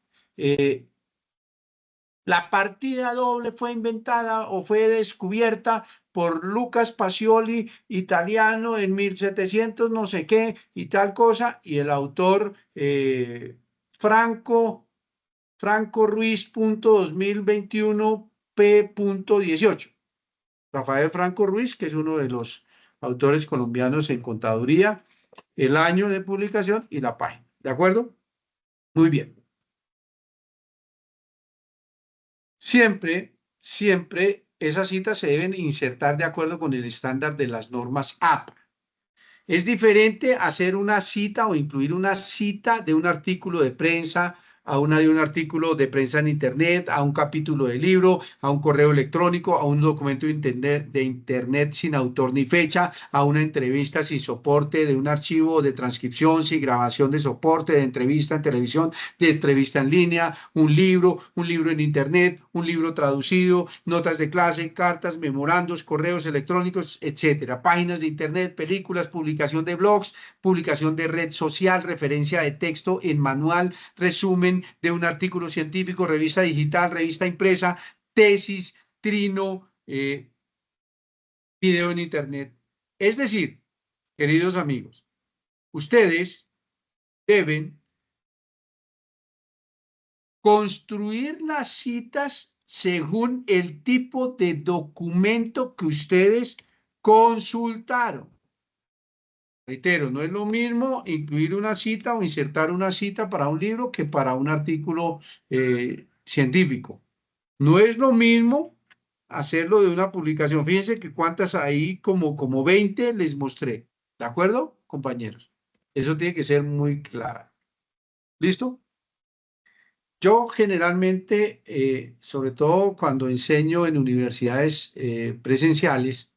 la partida doble fue inventada o fue descubierta por Lucas Pacioli, italiano, en 1700 no sé qué y tal cosa, y el autor Franco Ruiz, 2021, P.18. Rafael Franco Ruiz, que es uno de los autores colombianos en contaduría, el año de publicación y la página. ¿De acuerdo? Muy bien. Siempre esas citas se deben insertar de acuerdo con el estándar de las normas APA. Es diferente hacer una cita o incluir una cita de un artículo de prensa a una de un artículo de prensa en Internet, a un capítulo de libro, a un correo electrónico, a un documento de internet sin autor ni fecha, a una entrevista sin soporte de un archivo de transcripción, sin grabación de soporte, de entrevista en televisión, de entrevista en línea, un libro en Internet, un libro traducido, notas de clase, cartas, memorandos, correos electrónicos, etcétera, páginas de Internet, películas, publicación de blogs, publicación de red social, referencia de texto en manual, resumen de un artículo científico, revista digital, revista impresa, tesis, trino, video en Internet. Es decir, queridos amigos, ustedes deben construir las citas según el tipo de documento que ustedes consultaron. Reitero, no es lo mismo incluir una cita o insertar una cita para un libro que para un artículo científico. No es lo mismo hacerlo de una publicación. Fíjense que cuántas ahí, como 20 les mostré. ¿De acuerdo, compañeros? Eso tiene que ser muy claro. ¿Listo? Yo generalmente, sobre todo cuando enseño en universidades presenciales,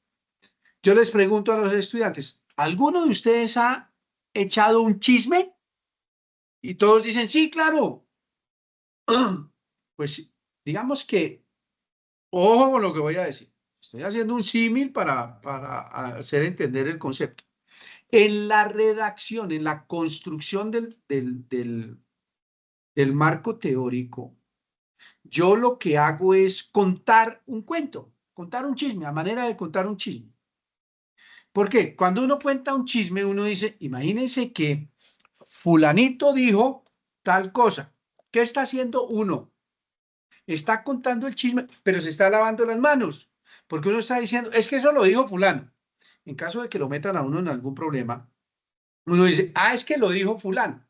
yo les pregunto a los estudiantes, ¿alguno de ustedes ha echado un chisme? Y todos dicen, sí, claro. Pues digamos que, ojo con lo que voy a decir. Estoy haciendo un símil para hacer entender el concepto. En la redacción, en la construcción del marco teórico, yo lo que hago es contar un cuento, contar un chisme, a manera de contar un chisme. ¿Por qué? Cuando uno cuenta un chisme, uno dice, imagínense que fulanito dijo tal cosa. ¿Qué está haciendo uno? Está contando el chisme, pero se está lavando las manos, porque uno está diciendo, es que eso lo dijo fulano. En caso de que lo metan a uno en algún problema, uno dice, es que lo dijo fulano.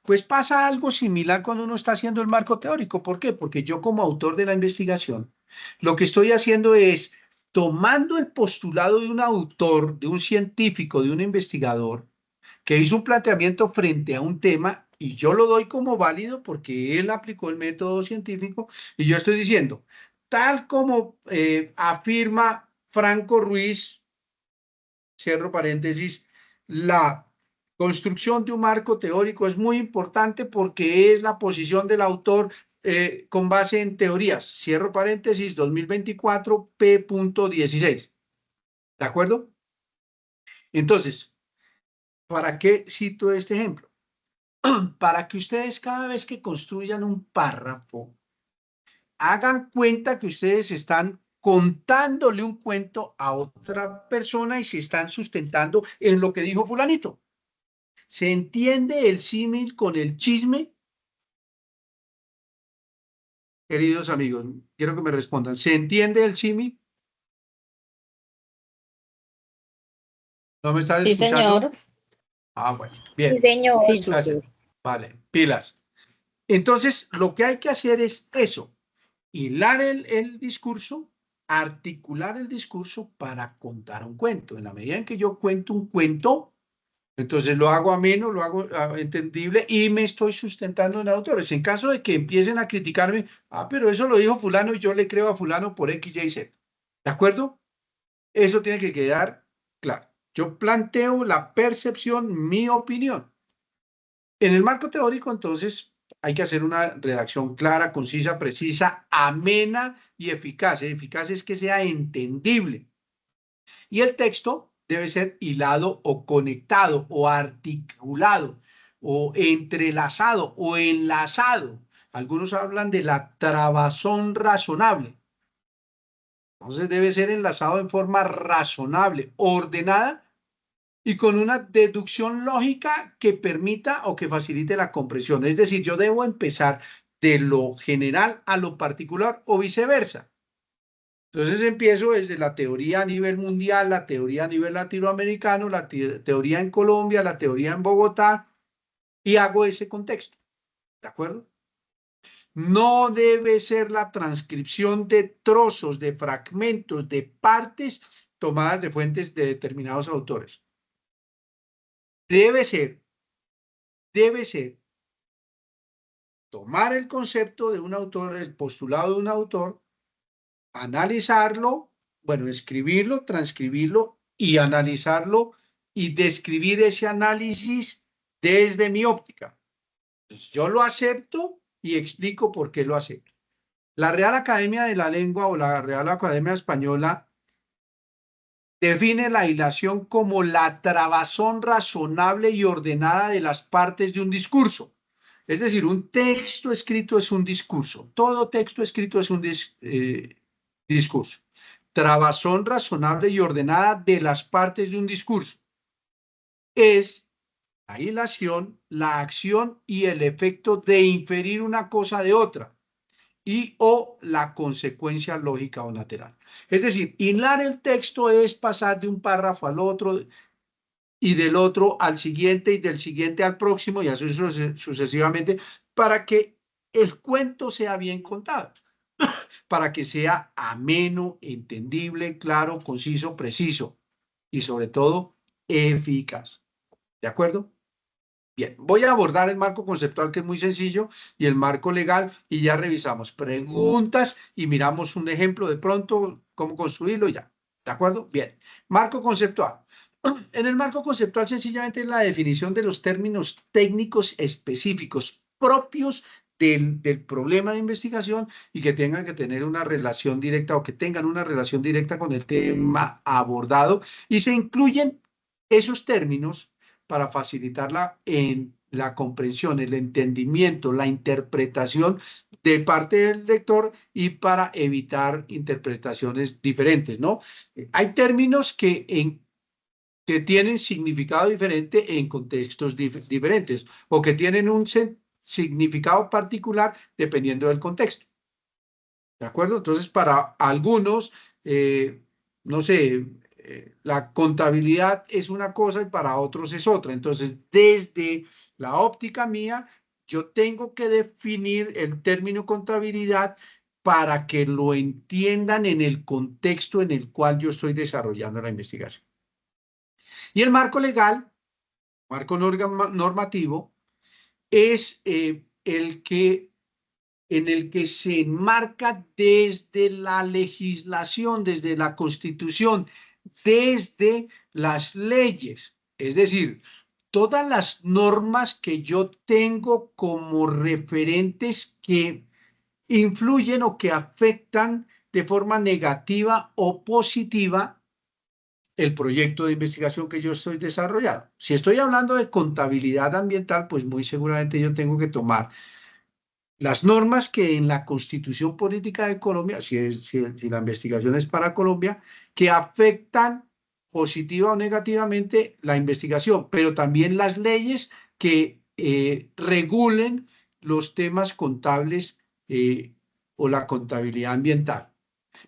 Pues pasa algo similar cuando uno está haciendo el marco teórico. ¿Por qué? Porque yo como autor de la investigación, lo que estoy haciendo es tomando el postulado de un autor, de un científico, de un investigador, que hizo un planteamiento frente a un tema y yo lo doy como válido porque él aplicó el método científico y yo estoy diciendo, tal como afirma Franco Ruiz, cierro paréntesis, la construcción de un marco teórico es muy importante porque es la posición del autor con base en teorías, cierro paréntesis, 2024, P.16. ¿De acuerdo? Entonces, ¿para qué cito este ejemplo? Para que ustedes cada vez que construyan un párrafo, hagan cuenta que ustedes están contándole un cuento a otra persona y se están sustentando en lo que dijo fulanito. ¿Se entiende el símil con el chisme? Queridos amigos, quiero que me respondan. ¿Se entiende el símil? ¿No me están Sí, escuchando? señor. Bueno, bien. Sí, señor. Sí, Gracias. súper. Vale, pilas. Entonces, lo que hay que hacer es eso, hilar el discurso, articular el discurso para contar un cuento. En la medida en que yo cuento un cuento, entonces lo hago ameno, lo hago entendible y me estoy sustentando en autores. En caso de que empiecen a criticarme, pero eso lo dijo fulano y yo le creo a fulano por X, Y, Z. ¿De acuerdo? Eso tiene que quedar claro. Yo planteo la percepción, mi opinión. En el marco teórico, entonces, hay que hacer una redacción clara, concisa, precisa, amena y eficaz. Eficaz es que sea entendible. Y el texto debe ser hilado o conectado o articulado o entrelazado o enlazado. Algunos hablan de la trabazón razonable. Entonces debe ser enlazado en forma razonable, ordenada y con una deducción lógica que permita o que facilite la comprensión. Es decir, yo debo empezar de lo general a lo particular o viceversa. Entonces empiezo desde la teoría a nivel mundial, la teoría a nivel latinoamericano, la teoría en Colombia, la teoría en Bogotá y hago ese contexto. ¿De acuerdo? No debe ser la transcripción de trozos, de fragmentos, de partes tomadas de fuentes de determinados autores. Debe ser tomar el concepto de un autor, el postulado de un autor, analizarlo, bueno, escribirlo, transcribirlo y analizarlo y describir ese análisis desde mi óptica. Entonces, yo lo acepto y explico por qué lo acepto. La Real Academia de la Lengua o la Real Academia Española define la hilación como la trabazón razonable y ordenada de las partes de un discurso. Es decir, un texto escrito es un discurso. Todo texto escrito es un discurso. Trabazón razonable y ordenada de las partes de un discurso. Es la hilación, la acción y el efecto de inferir una cosa de otra y o la consecuencia lógica o lateral. Es decir, hilar el texto es pasar de un párrafo al otro y del otro al siguiente y del siguiente al próximo y así sucesivamente para que el cuento sea bien contado, para que sea ameno, entendible, claro, conciso, preciso y sobre todo eficaz. ¿De acuerdo? Bien, voy a abordar el marco conceptual que es muy sencillo y el marco legal y ya revisamos preguntas y miramos un ejemplo de pronto, cómo construirlo y ya. ¿De acuerdo? Bien, marco conceptual. En el marco conceptual sencillamente es la definición de los términos técnicos específicos propios del problema de investigación y que tengan que tener una relación directa o que tengan una relación directa con el tema abordado y se incluyen esos términos para facilitarla en la comprensión, el entendimiento, la interpretación de parte del lector y para evitar interpretaciones diferentes, ¿no? Hay términos que tienen significado diferente en contextos diferentes o que tienen un significado particular dependiendo del contexto. ¿De acuerdo? Entonces, para algunos, no sé, la contabilidad es una cosa y para otros es otra. Entonces, desde la óptica mía, yo tengo que definir el término contabilidad para que lo entiendan en el contexto en el cual yo estoy desarrollando la investigación. Y el marco legal, marco normativo, es en el que se enmarca desde la legislación, desde la Constitución, desde las leyes. Es decir, todas las normas que yo tengo como referentes que influyen o que afectan de forma negativa o positiva el proyecto de investigación que yo estoy desarrollando. Si estoy hablando de contabilidad ambiental, pues muy seguramente yo tengo que tomar las normas que en la Constitución Política de Colombia, si la investigación es para Colombia, que afectan positiva o negativamente la investigación, pero también las leyes que regulen los temas contables o la contabilidad ambiental.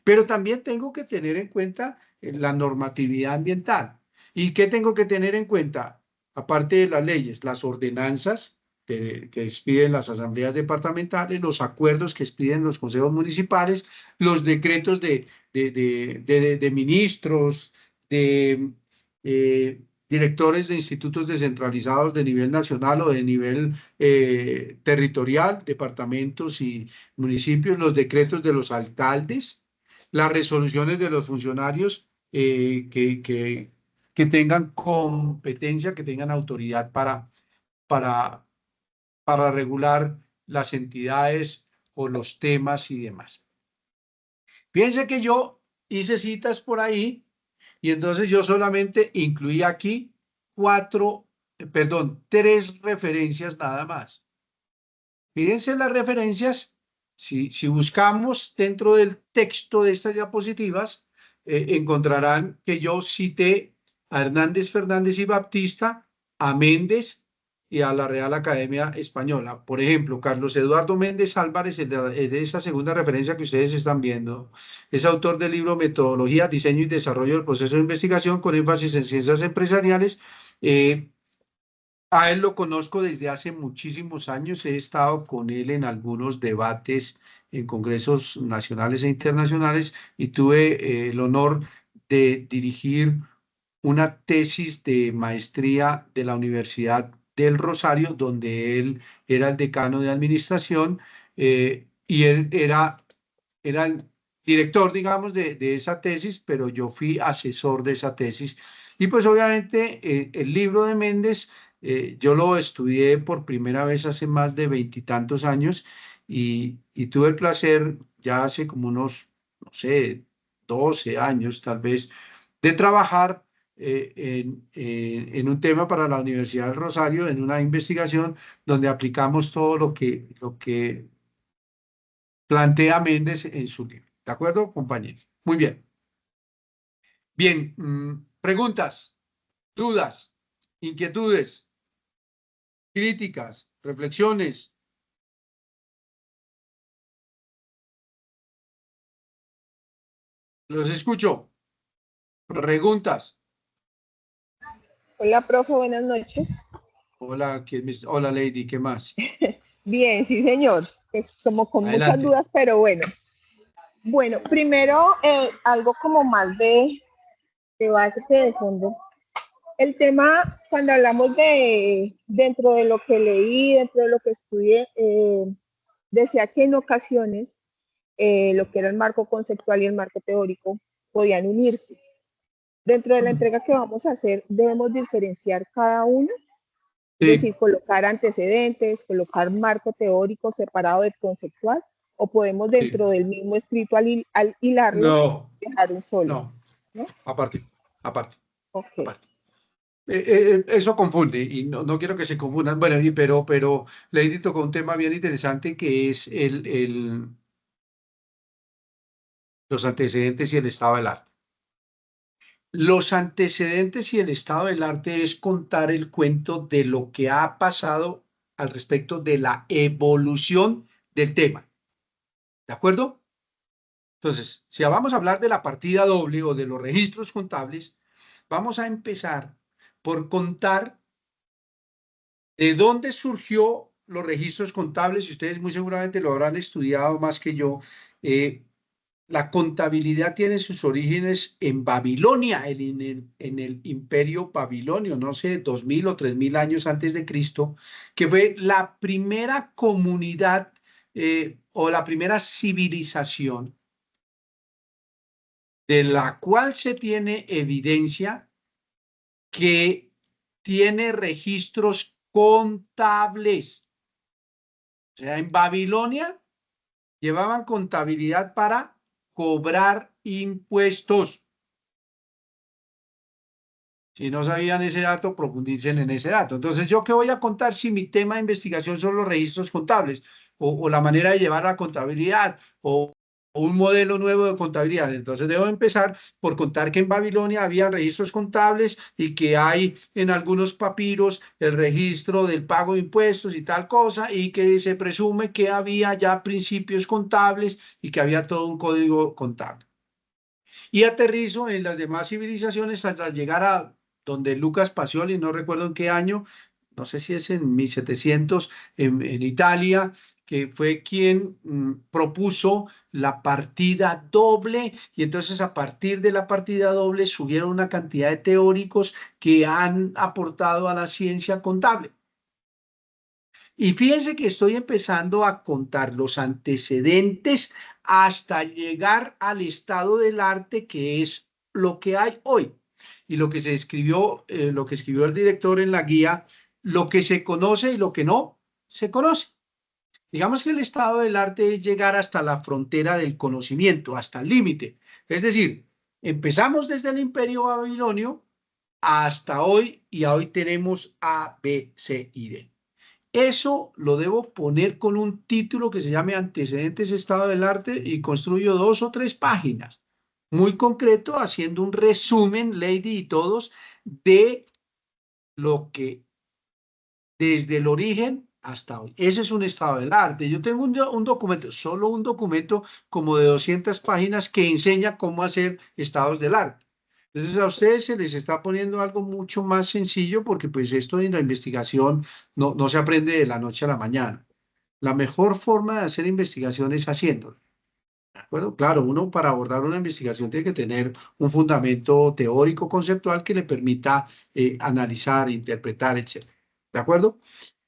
Pero también tengo que tener en cuenta la normatividad ambiental. ¿Y qué tengo que tener en cuenta? Aparte de las leyes, las ordenanzas que expiden las asambleas departamentales, los acuerdos que expiden los consejos municipales, los decretos de ministros, de directores de institutos descentralizados de nivel nacional o de nivel territorial, departamentos y municipios, los decretos de los alcaldes, las resoluciones de los funcionarios que que tengan competencia, que tengan autoridad para, para regular las entidades o los temas y demás. Fíjense que yo hice citas por ahí y entonces yo solamente incluí aquí tres referencias nada más. Fíjense las referencias, si buscamos dentro del texto de estas diapositivas, encontrarán que yo cité a Hernández, Fernández y Baptista, a Méndez y a la Real Academia Española. Por ejemplo, Carlos Eduardo Méndez Álvarez, es de esa segunda referencia que ustedes están viendo, es autor del libro Metodología, Diseño y Desarrollo del Proceso de Investigación con énfasis en ciencias empresariales. A él lo conozco desde hace muchísimos años, he estado con él en algunos debates en congresos nacionales e internacionales y tuve el honor de dirigir una tesis de maestría de la Universidad del Rosario, donde él era el decano de administración y él era el director, digamos, de esa tesis, pero yo fui asesor de esa tesis. Y pues obviamente el libro de Méndez, yo lo estudié por primera vez hace más de 20 y tantos años y tuve el placer ya hace como unos, no sé, 12 años tal vez, de trabajar en un tema para la Universidad del Rosario, en una investigación donde aplicamos todo lo que plantea Méndez en su libro. ¿De acuerdo, compañeros? Muy bien. Bien, preguntas, dudas, inquietudes, críticas, reflexiones. Los escucho. Preguntas. Hola, profe, buenas noches. Hola, hola, Lady, ¿qué más? Bien, sí, señor. Pues como con muchas Adelante. dudas, pero bueno. Bueno, primero, algo como más de base que de fondo. El tema, cuando hablamos dentro de lo que leí, dentro de lo que estudié, decía que en ocasiones lo que era el marco conceptual y el marco teórico podían unirse. Dentro de la entrega que vamos a hacer, debemos diferenciar cada uno. Es decir, colocar antecedentes, colocar marco teórico separado del conceptual, o podemos dentro del mismo escrito al hilarlo dejar un solo. No, aparte. Okay. Eso confunde y no quiero que se confundan. Bueno, pero Lady tocó un tema bien interesante que es los antecedentes y el estado del arte. Los antecedentes y el estado del arte es contar el cuento de lo que ha pasado al respecto de la evolución del tema. ¿De acuerdo? Entonces, si vamos a hablar de la partida doble o de los registros contables, vamos a empezar por contar de dónde surgió los registros contables, y ustedes muy seguramente lo habrán estudiado más que yo. La contabilidad tiene sus orígenes en Babilonia, en el imperio babilonio, no sé, 2000 o 3000 años antes de Cristo, que fue la primera comunidad o la primera civilización de la cual se tiene evidencia que tiene registros contables. O sea, en Babilonia llevaban contabilidad para cobrar impuestos. Si no sabían ese dato, profundicen en ese dato. Entonces, ¿yo qué voy a contar si mi tema de investigación son los registros contables o la manera de llevar la contabilidad o un modelo nuevo de contabilidad? Entonces, debo empezar por contar que en Babilonia había registros contables y que hay en algunos papiros el registro del pago de impuestos y tal cosa, y que se presume que había ya principios contables y que había todo un código contable. Y aterrizo en las demás civilizaciones hasta llegar a donde Lucas Pacioli, no recuerdo en qué año, no sé si es en 1700, en Italia, que fue quien propuso la partida doble, y entonces a partir de la partida doble subieron una cantidad de teóricos que han aportado a la ciencia contable. Y fíjense que estoy empezando a contar los antecedentes hasta llegar al estado del arte, que es lo que hay hoy. y lo que se escribió, lo que escribió el director en la guía, lo que se conoce y lo que no se conoce. Digamos que el estado del arte es llegar hasta la frontera del conocimiento, hasta el límite. Es decir, empezamos desde el Imperio Babilonio hasta hoy y hoy tenemos A, B, C y D. Eso lo debo poner con un título que se llame Antecedentes Estado del Arte y construyo 2 o 3 páginas, muy concreto, haciendo un resumen, Lady y todos, de lo que desde el origen hasta hoy. Ese es un estado del arte. Yo tengo un documento, solo un documento como de 200 páginas que enseña cómo hacer estados del arte. Entonces a ustedes se les está poniendo algo mucho más sencillo porque pues esto en la investigación no se aprende de la noche a la mañana. La mejor forma de hacer investigación es haciéndolo. ¿De acuerdo? Claro, uno para abordar una investigación tiene que tener un fundamento teórico, conceptual que le permita analizar, interpretar, etc. ¿De acuerdo?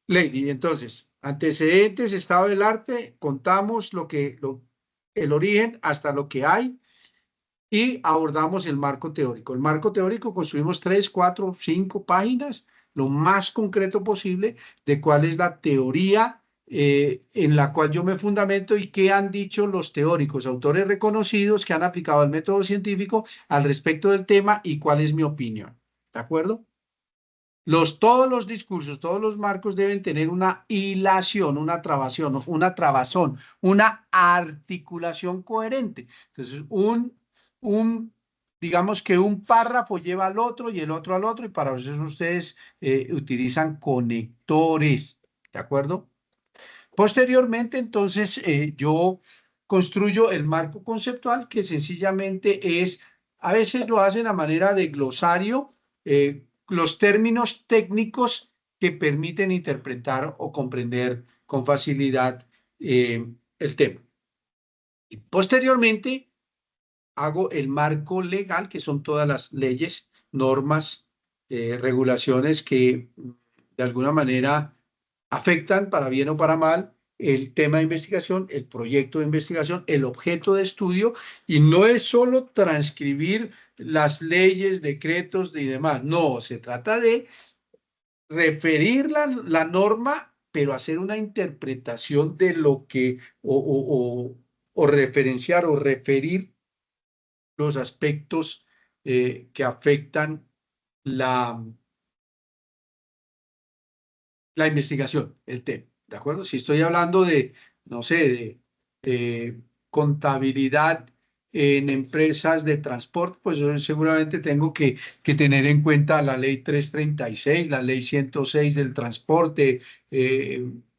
Lady, entonces, antecedentes, estado del arte, contamos el origen hasta lo que hay y abordamos el marco teórico. El marco teórico construimos 3, 4, 5 páginas, lo más concreto posible de cuál es la teoría en la cual yo me fundamento y qué han dicho los teóricos, autores reconocidos que han aplicado el método científico al respecto del tema y cuál es mi opinión. ¿De acuerdo? Todos los discursos, todos los marcos deben tener una hilación, una trabazón, una articulación coherente. Entonces, digamos que un párrafo lleva al otro y el otro al otro, y para eso ustedes utilizan conectores, ¿de acuerdo? Posteriormente, entonces, yo construyo el marco conceptual, que sencillamente es, a veces lo hacen a manera de glosario, los términos técnicos que permiten interpretar o comprender con facilidad el tema. Y posteriormente hago el marco legal, que son todas las leyes, normas, regulaciones que de alguna manera afectan para bien o para mal el tema de investigación, el proyecto de investigación, el objeto de estudio, y no es solo transcribir las leyes, decretos y demás, no, se trata de referir la norma, pero hacer una interpretación de lo que, o referenciar o referir los aspectos que afectan la investigación, el tema, ¿de acuerdo? Si estoy hablando de, no sé, de contabilidad en empresas de transporte, pues yo seguramente tengo que tener en cuenta la ley 336, la ley 106 del transporte,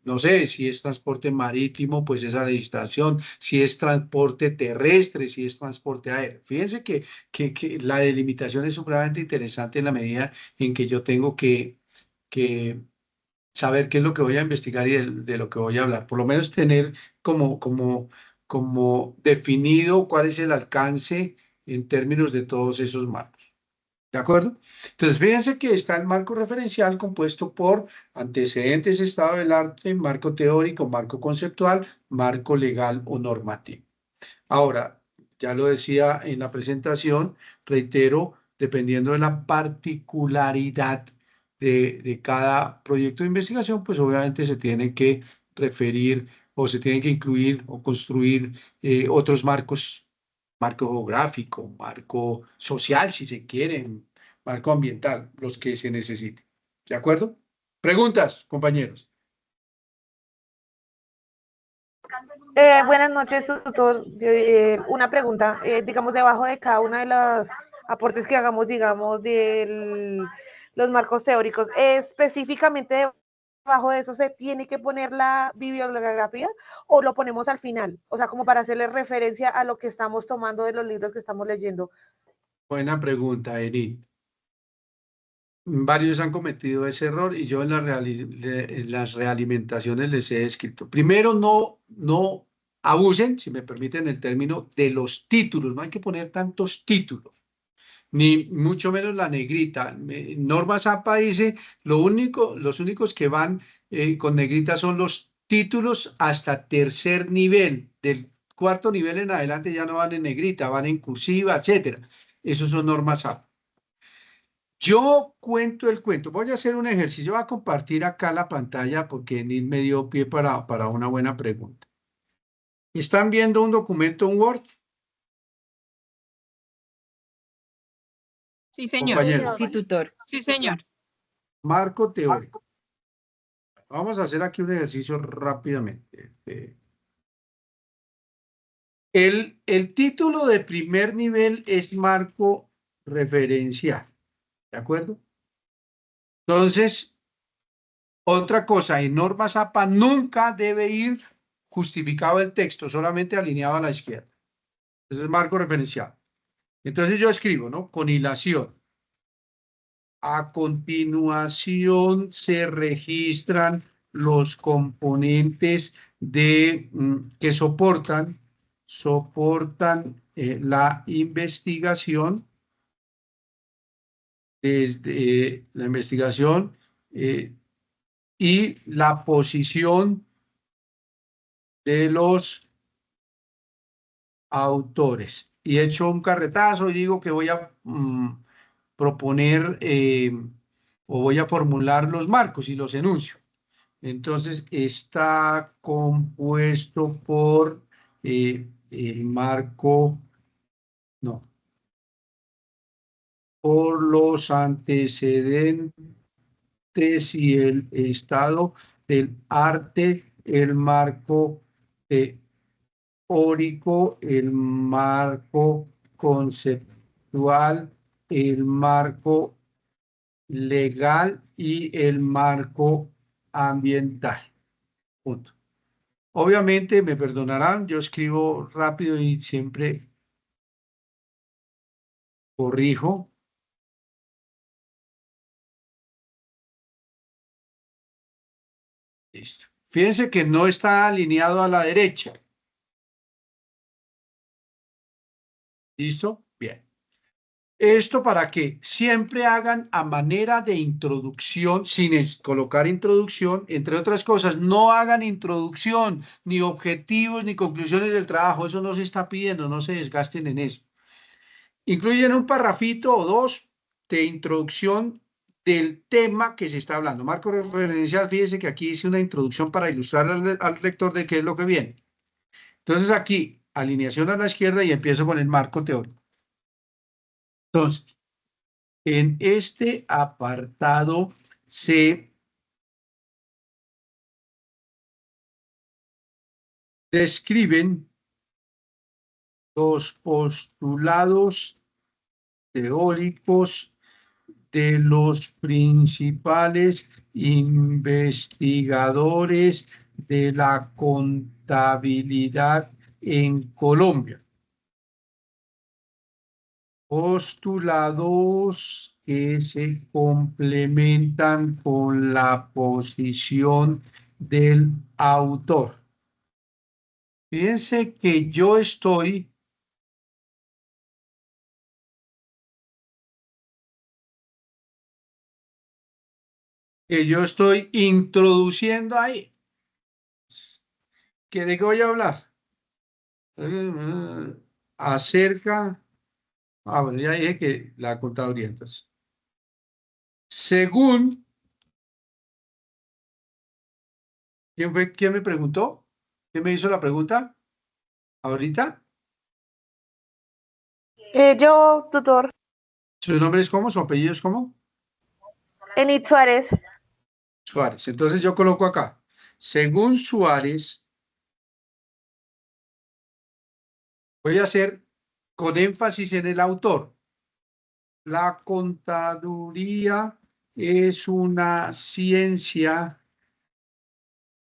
no sé, si es transporte marítimo, pues esa legislación, si es transporte terrestre, si es transporte aéreo. Fíjense que la delimitación es supremamente interesante en la medida en que yo tengo que saber qué es lo que voy a investigar y de lo que voy a hablar. Por lo menos tener como definido cuál es el alcance en términos de todos esos marcos. ¿De acuerdo? Entonces, fíjense que está el marco referencial compuesto por antecedentes, estado del arte, marco teórico, marco conceptual, marco legal o normativo. Ahora, ya lo decía en la presentación, reitero, dependiendo de la particularidad de cada proyecto de investigación, pues obviamente se tiene que referir o se tienen que incluir o construir otros marcos, marco geográfico, marco social, si se quieren, marco ambiental, los que se necesiten. ¿De acuerdo? Preguntas, compañeros. Buenas noches, tutor. Una pregunta, digamos, debajo de cada una de los aportes que hagamos, digamos, de los marcos teóricos, específicamente debajo de eso se tiene que poner la bibliografía o lo ponemos al final, o sea, como para hacerle referencia a lo que estamos tomando de los libros que estamos leyendo. Buena pregunta, Edith. Varios han cometido ese error y yo en las realimentaciones les he escrito. Primero, no abusen, si me permiten el término, de los títulos. No hay que poner tantos títulos, ni mucho menos la negrita. Norma Zappa dice, los únicos que van con negrita son los títulos hasta tercer nivel. Del cuarto nivel en adelante ya no van en negrita, van en cursiva, etcétera. Esos son Norma Zappa. Yo cuento el cuento. Voy a hacer un ejercicio. Voy a compartir acá la pantalla porque Nid me dio pie para una buena pregunta. ¿Están viendo un documento en Word? Sí, señor. Compañeros, Sí, tutor. Sí, señor. marco teórico. Vamos a hacer aquí un ejercicio rápidamente. El título de primer nivel es marco referencial. ¿De acuerdo? Entonces, otra cosa, en normas APA nunca debe ir justificado el texto, solamente alineado a la izquierda. Ese es marco referencial. Entonces yo escribo, ¿no? Con hilación. A continuación se registran los componentes que soportan la investigación desde la investigación y la posición de los autores. Y he hecho un carretazo y digo que voy a proponer o voy a formular los marcos y los enuncio. Entonces, está compuesto por el marco, no, por los antecedentes y el estado del arte, el marco teórico, el marco conceptual, el marco legal y el marco ambiental. Punto. Obviamente, me perdonarán, yo escribo rápido y siempre corrijo. Listo. Fíjense que no está alineado a la derecha. ¿Listo? Bien. Esto para que siempre hagan a manera de introducción, sin colocar introducción, entre otras cosas, no hagan introducción, ni objetivos, ni conclusiones del trabajo. Eso no se está pidiendo, no se desgasten en eso. Incluyen un parrafito o dos de introducción del tema que se está hablando. Marco referencial, fíjense que aquí hice una introducción para ilustrar al lector de qué es lo que viene. Entonces aquí, alineación a la izquierda y empiezo con el marco teórico. Entonces, en este apartado se describen los postulados teóricos de los principales investigadores de la contabilidad en Colombia. Postulados que se complementan con la posición del autor. Fíjense que yo estoy introduciendo ahí. ¿De qué voy a hablar? Acerca, bueno, ya dije que la contaduría entonces. Según, ¿quién me preguntó? ¿Quién me hizo la pregunta? ¿Ahorita? Yo, tutor. ¿Su nombre es cómo? ¿Su apellido es cómo? Enid Suárez. Suárez. Entonces yo coloco acá. Según Suárez, voy a hacer con énfasis en el autor. La contaduría es una ciencia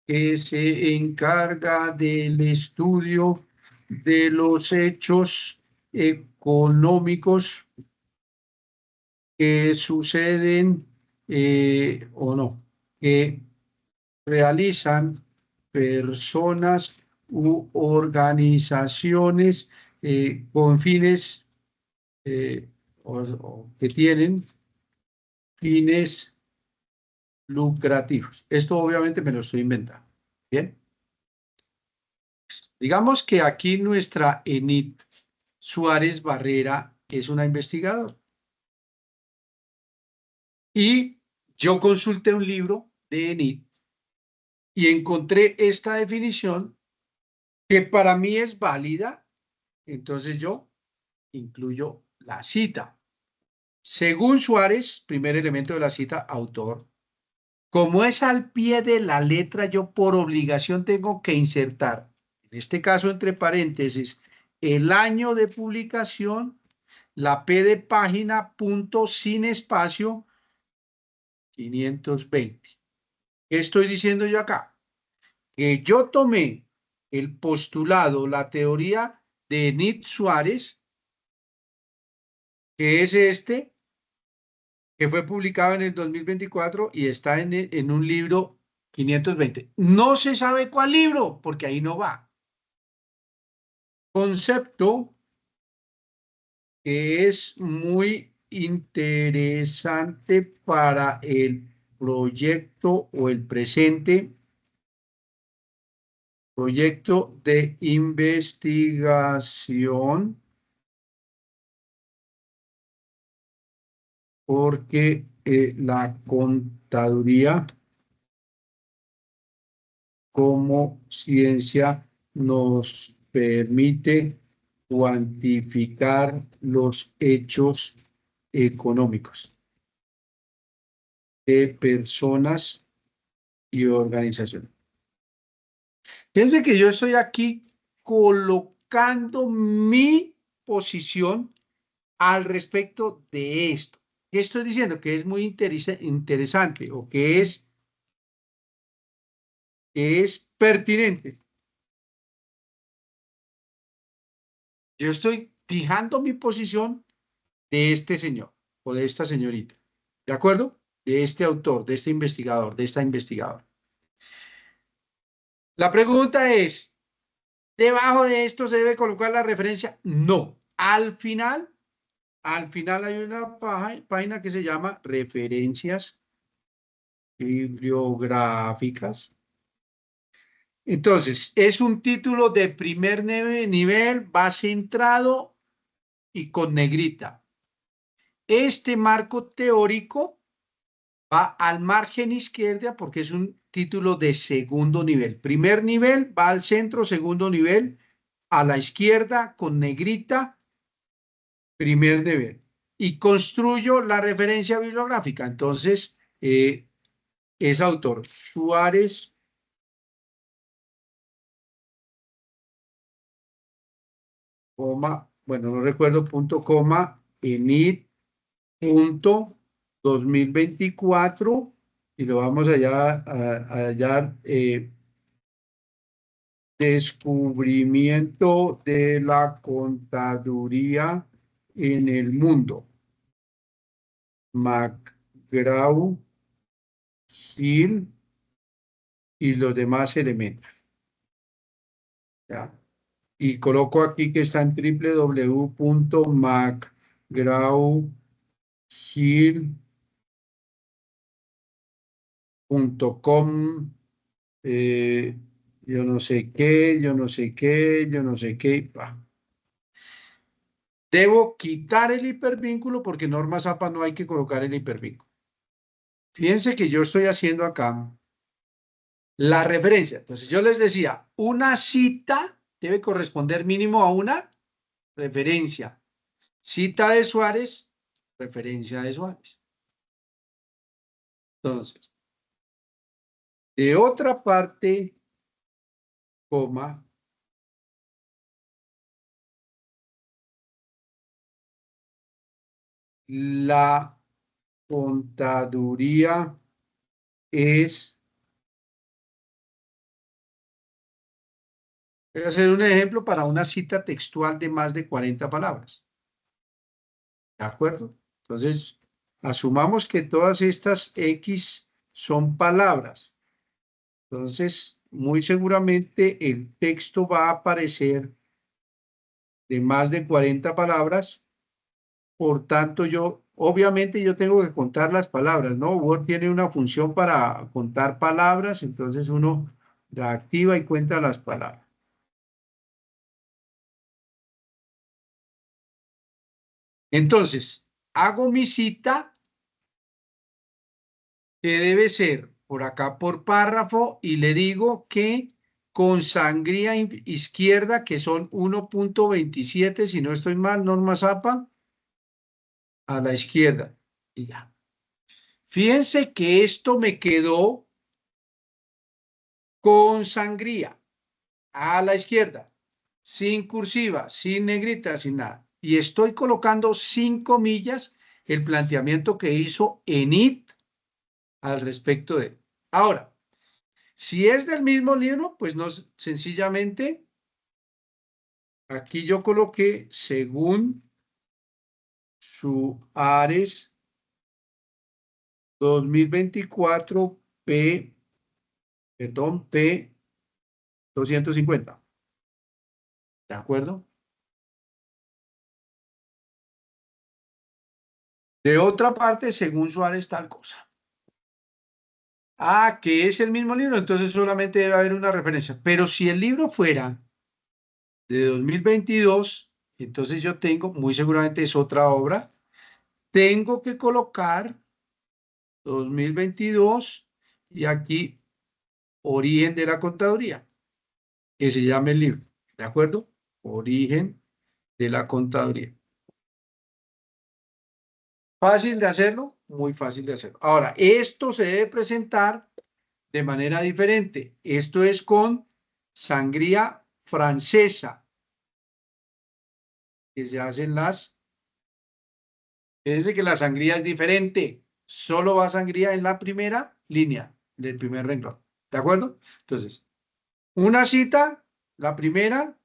que se encarga del estudio de los hechos económicos que suceden o no, que realizan personas u organizaciones con fines o que tienen fines lucrativos. Esto obviamente me lo estoy inventando. Bien. Digamos que aquí nuestra Enid Suárez Barrera es una investigadora. Y yo consulté un libro de ENIT y encontré esta definición que para mí es válida, entonces yo incluyo la cita. Según Suárez, primer elemento de la cita, autor. Como es al pie de la letra, yo por obligación tengo que insertar, en este caso entre paréntesis, el año de publicación, la P de página, punto sin espacio, 520. ¿Qué estoy diciendo yo acá? Que yo tomé el postulado, la teoría de Enid Suárez, que es este, que fue publicado en el 2024 y está en un libro 520. No se sabe cuál libro, porque ahí no va. Concepto que es muy interesante para el proyecto o el presente proyecto de investigación, porque la contaduría como ciencia nos permite cuantificar los hechos económicos de personas y organizaciones. Fíjense que yo estoy aquí colocando mi posición al respecto de esto. ¿Qué estoy diciendo? Que es muy interesante o que es pertinente. Yo estoy fijando mi posición de este señor o de esta señorita. ¿De acuerdo? De este autor, de este investigador, de esta investigadora. La pregunta es, ¿debajo de esto se debe colocar la referencia? No. Al final hay una página que se llama referencias bibliográficas. Entonces, es un título de primer nivel, va centrado y con negrita. Este marco teórico va al margen izquierda porque es un título de segundo nivel. Primer nivel va al centro, segundo nivel a la izquierda con negrita, primer nivel. Y construyo la referencia bibliográfica. Entonces, es autor Suárez, coma, bueno, no recuerdo, punto, coma, Enid, punto, 2024, y lo vamos allá a hallar, descubrimiento de la contaduría en el mundo. McGraw, Hill y los demás elementos. ¿Ya? Y coloco aquí que está en www.mcgrawhill.com, yo no sé qué, yo no sé qué, yo no sé qué. Debo quitar el hipervínculo porque normas APA no hay que colocar el hipervínculo. Fíjense que yo estoy haciendo acá la referencia. Entonces yo les decía, una cita debe corresponder mínimo a una referencia. Cita de Suárez, referencia de Suárez. Entonces, de otra parte, coma, la contaduría es, voy a hacer un ejemplo para una cita textual de más de 40 palabras. ¿De acuerdo? Entonces, asumamos que todas estas X son palabras. Entonces, muy seguramente el texto va a aparecer de más de 40 palabras. Por tanto, obviamente yo tengo que contar las palabras, ¿no? Word tiene una función para contar palabras, entonces uno la activa y cuenta las palabras. Entonces, hago mi cita que debe ser por acá por párrafo y le digo que con sangría izquierda, que son 1.27, si no estoy mal, Norma Zapa, a la izquierda. Y ya. Fíjense que esto me quedó con sangría a la izquierda, sin cursiva, sin negrita, sin nada. Y estoy colocando 5 comillas el planteamiento que hizo Enid al respecto de. Ahora, si es del mismo libro, pues no, sencillamente, aquí yo coloqué según Suárez 2024 P, perdón, P 250. ¿De acuerdo? De otra parte, según Suárez, tal cosa. Ah, que es el mismo libro, entonces solamente debe haber una referencia. Pero si el libro fuera de 2022, entonces yo tengo, muy seguramente es otra obra, tengo que colocar 2022 y aquí origen de la contaduría, que se llama el libro, ¿de acuerdo? Origen de la contaduría. ¿Fácil de hacerlo? Muy fácil de hacerlo. Ahora, esto se debe presentar de manera diferente. Esto es con sangría francesa, que se hacen las. Fíjense que la sangría es diferente. Solo va sangría en la primera línea del primer renglón. ¿De acuerdo? Entonces, una cita, la primera,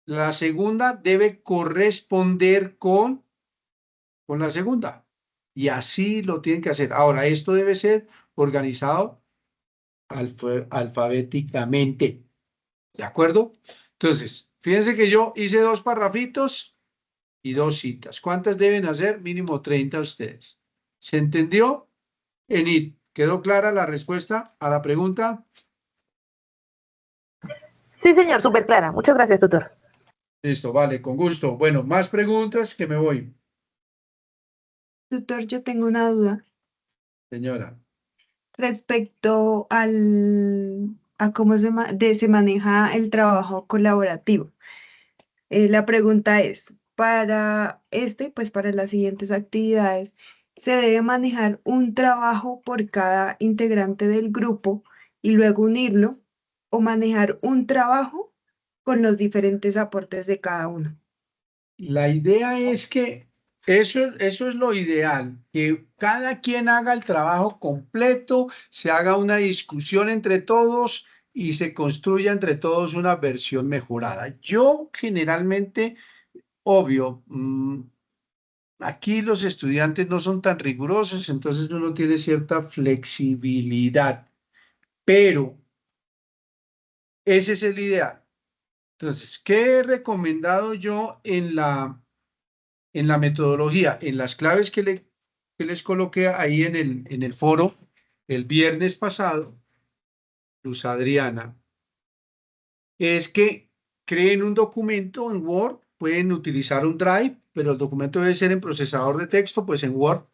la segunda debe corresponder con la segunda. Y así lo tienen que hacer. Ahora, esto debe ser organizado alfabéticamente. ¿De acuerdo? Entonces, fíjense que yo hice 2 parrafitos y 2 citas. ¿Cuántas deben hacer? Mínimo 30 ustedes. ¿Se entendió? Enid, ¿quedó clara la respuesta a la pregunta? Sí, señor, súper clara. Muchas gracias, tutor. Listo, vale, con gusto. Bueno, más preguntas que me voy. Tutor, yo tengo una duda Señora. respecto a cómo se maneja el trabajo colaborativo. La pregunta es, pues para las siguientes actividades, ¿se debe manejar un trabajo por cada integrante del grupo y luego unirlo o manejar un trabajo con los diferentes aportes de cada uno? La idea es que eso es lo ideal, que cada quien haga el trabajo completo, se haga una discusión entre todos y se construya entre todos una versión mejorada. Yo generalmente, obvio, aquí los estudiantes no son tan rigurosos, entonces uno tiene cierta flexibilidad, pero ese es el ideal. Entonces, ¿qué he recomendado yo en la metodología, en las claves que les coloqué ahí en el foro el viernes pasado, Luz Adriana, es que creen un documento en Word, pueden utilizar un Drive, pero el documento debe ser en procesador de texto, pues en Word,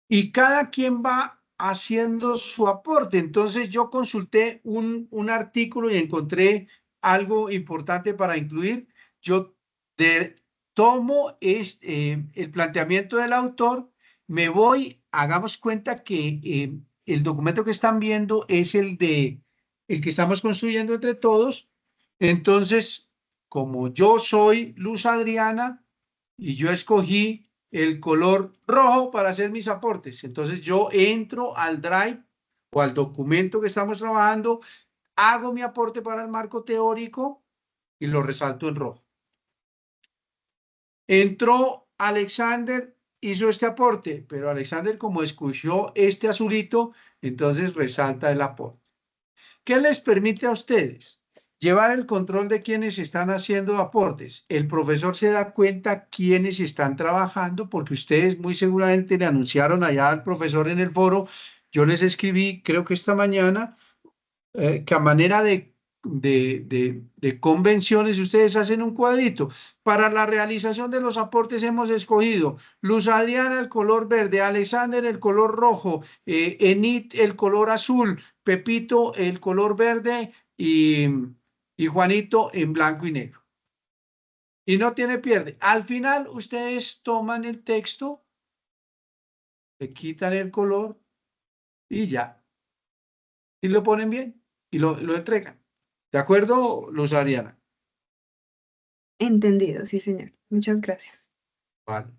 y cada quien va haciendo su aporte. Entonces yo consulté un artículo y encontré algo importante para incluir. Yo tomo el planteamiento del autor, me voy, hagamos cuenta que el documento que están viendo es el que estamos construyendo entre todos. Entonces, como yo soy Luz Adriana y yo escogí el color rojo para hacer mis aportes, entonces yo entro al Drive o al documento que estamos trabajando, hago mi aporte para el marco teórico y lo resalto en rojo. Entró Alexander, hizo este aporte, pero Alexander, como escogió este azulito, entonces resalta el aporte. ¿Qué les permite a ustedes? Llevar el control de quienes están haciendo aportes. El profesor se da cuenta quiénes están trabajando, porque ustedes muy seguramente le anunciaron allá al profesor en el foro. Yo les escribí, creo que esta mañana, que a manera de de convenciones, ustedes hacen un cuadrito. Para la realización de los aportes hemos escogido Luz Adriana el color verde, Alexander el color rojo, Enid el color azul, Pepito el color verde y Juanito en blanco y negro. Y no tiene pierde. Al final ustedes toman el texto, le quitan el color y ya. Y lo ponen bien y lo entregan. ¿De acuerdo, Luz Adriana? Entendido, sí, señor. Muchas gracias. Vale.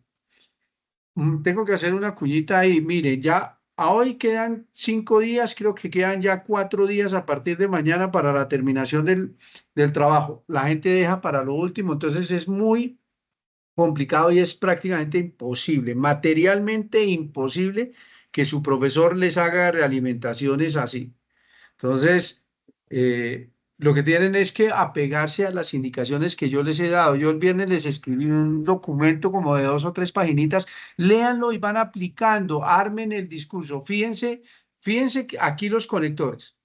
Tengo que hacer una cuñita ahí. Mire, ya a hoy quedan 5 días, creo que quedan ya 4 días a partir de mañana para la terminación del trabajo. La gente deja para lo último, entonces es muy complicado y es prácticamente imposible, materialmente imposible que su profesor les haga realimentaciones así. Entonces, lo que tienen es que apegarse a las indicaciones que yo les he dado. Yo el viernes les escribí un documento como de 2 o 3 paginitas, léanlo y van aplicando, armen el discurso. Fíjense que aquí los conectores.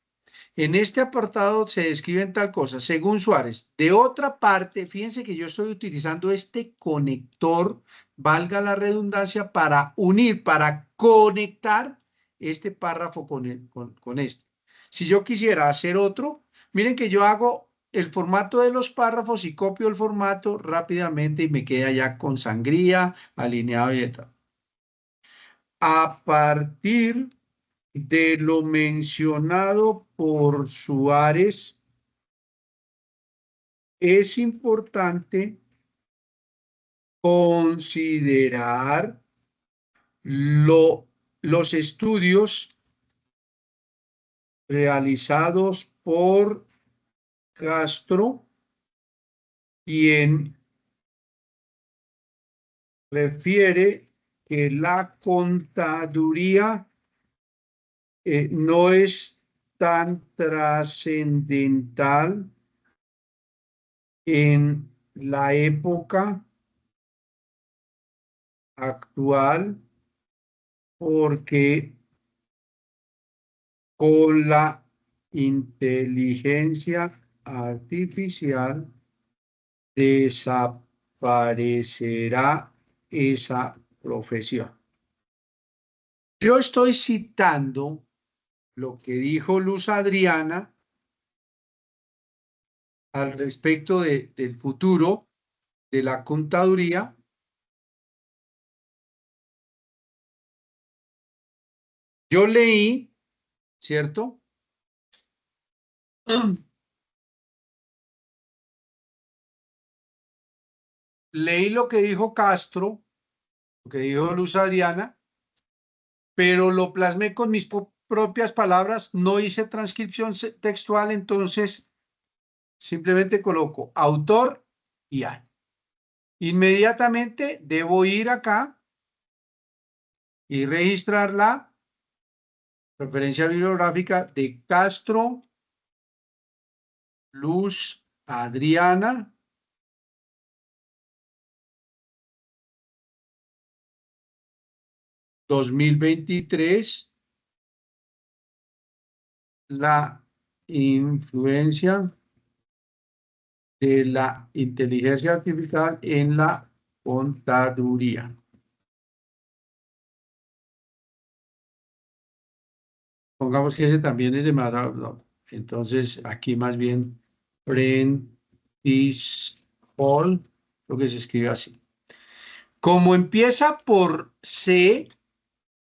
En este apartado se describen tal cosa, según Suárez. De otra parte, fíjense que yo estoy utilizando este conector, valga la redundancia, para unir, para conectar este párrafo con este. Si yo quisiera hacer otro, miren que yo hago el formato de los párrafos y copio el formato rápidamente y me queda ya con sangría, alineado y tal. A partir de lo mencionado por Suárez, es importante considerar los estudios realizados por Castro, quien refiere que la contaduría no es tan trascendental en la época actual porque con la inteligencia artificial desaparecerá esa profesión. Yo estoy citando lo que dijo Luz Adriana al respecto del futuro de la contaduría. Yo leí, ¿cierto? Leí lo que dijo Castro, lo que dijo Luz Adriana, pero lo plasmé con mis propias palabras, no hice transcripción textual, entonces simplemente coloco autor y año. Inmediatamente debo ir acá y registrar la referencia bibliográfica de Castro, Luz Adriana, (2023), la influencia de la inteligencia artificial en la contaduría. Pongamos que ese también es de Madrid. No. Entonces, aquí más bien Prentice Hall, lo que se escribe así. Como empieza por C,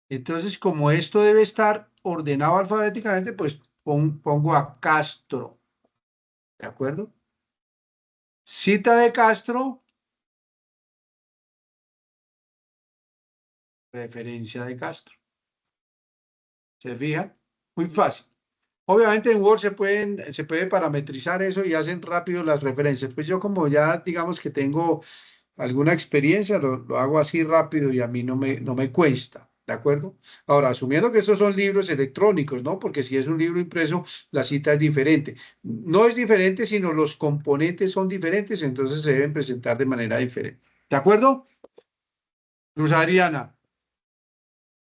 entonces como esto debe estar ordenado alfabéticamente, pues pongo a Castro. ¿De acuerdo? Cita de Castro, referencia de Castro. ¿Se fijan? Muy fácil. Obviamente en Word se puede parametrizar eso y hacen rápido las referencias. Pues yo como ya digamos que tengo alguna experiencia, lo hago así rápido y a mí no me cuesta. ¿De acuerdo? Ahora, asumiendo que estos son libros electrónicos, ¿no? Porque si es un libro impreso, la cita es diferente. No es diferente, sino los componentes son diferentes, entonces se deben presentar de manera diferente. ¿De acuerdo? Luz Adriana,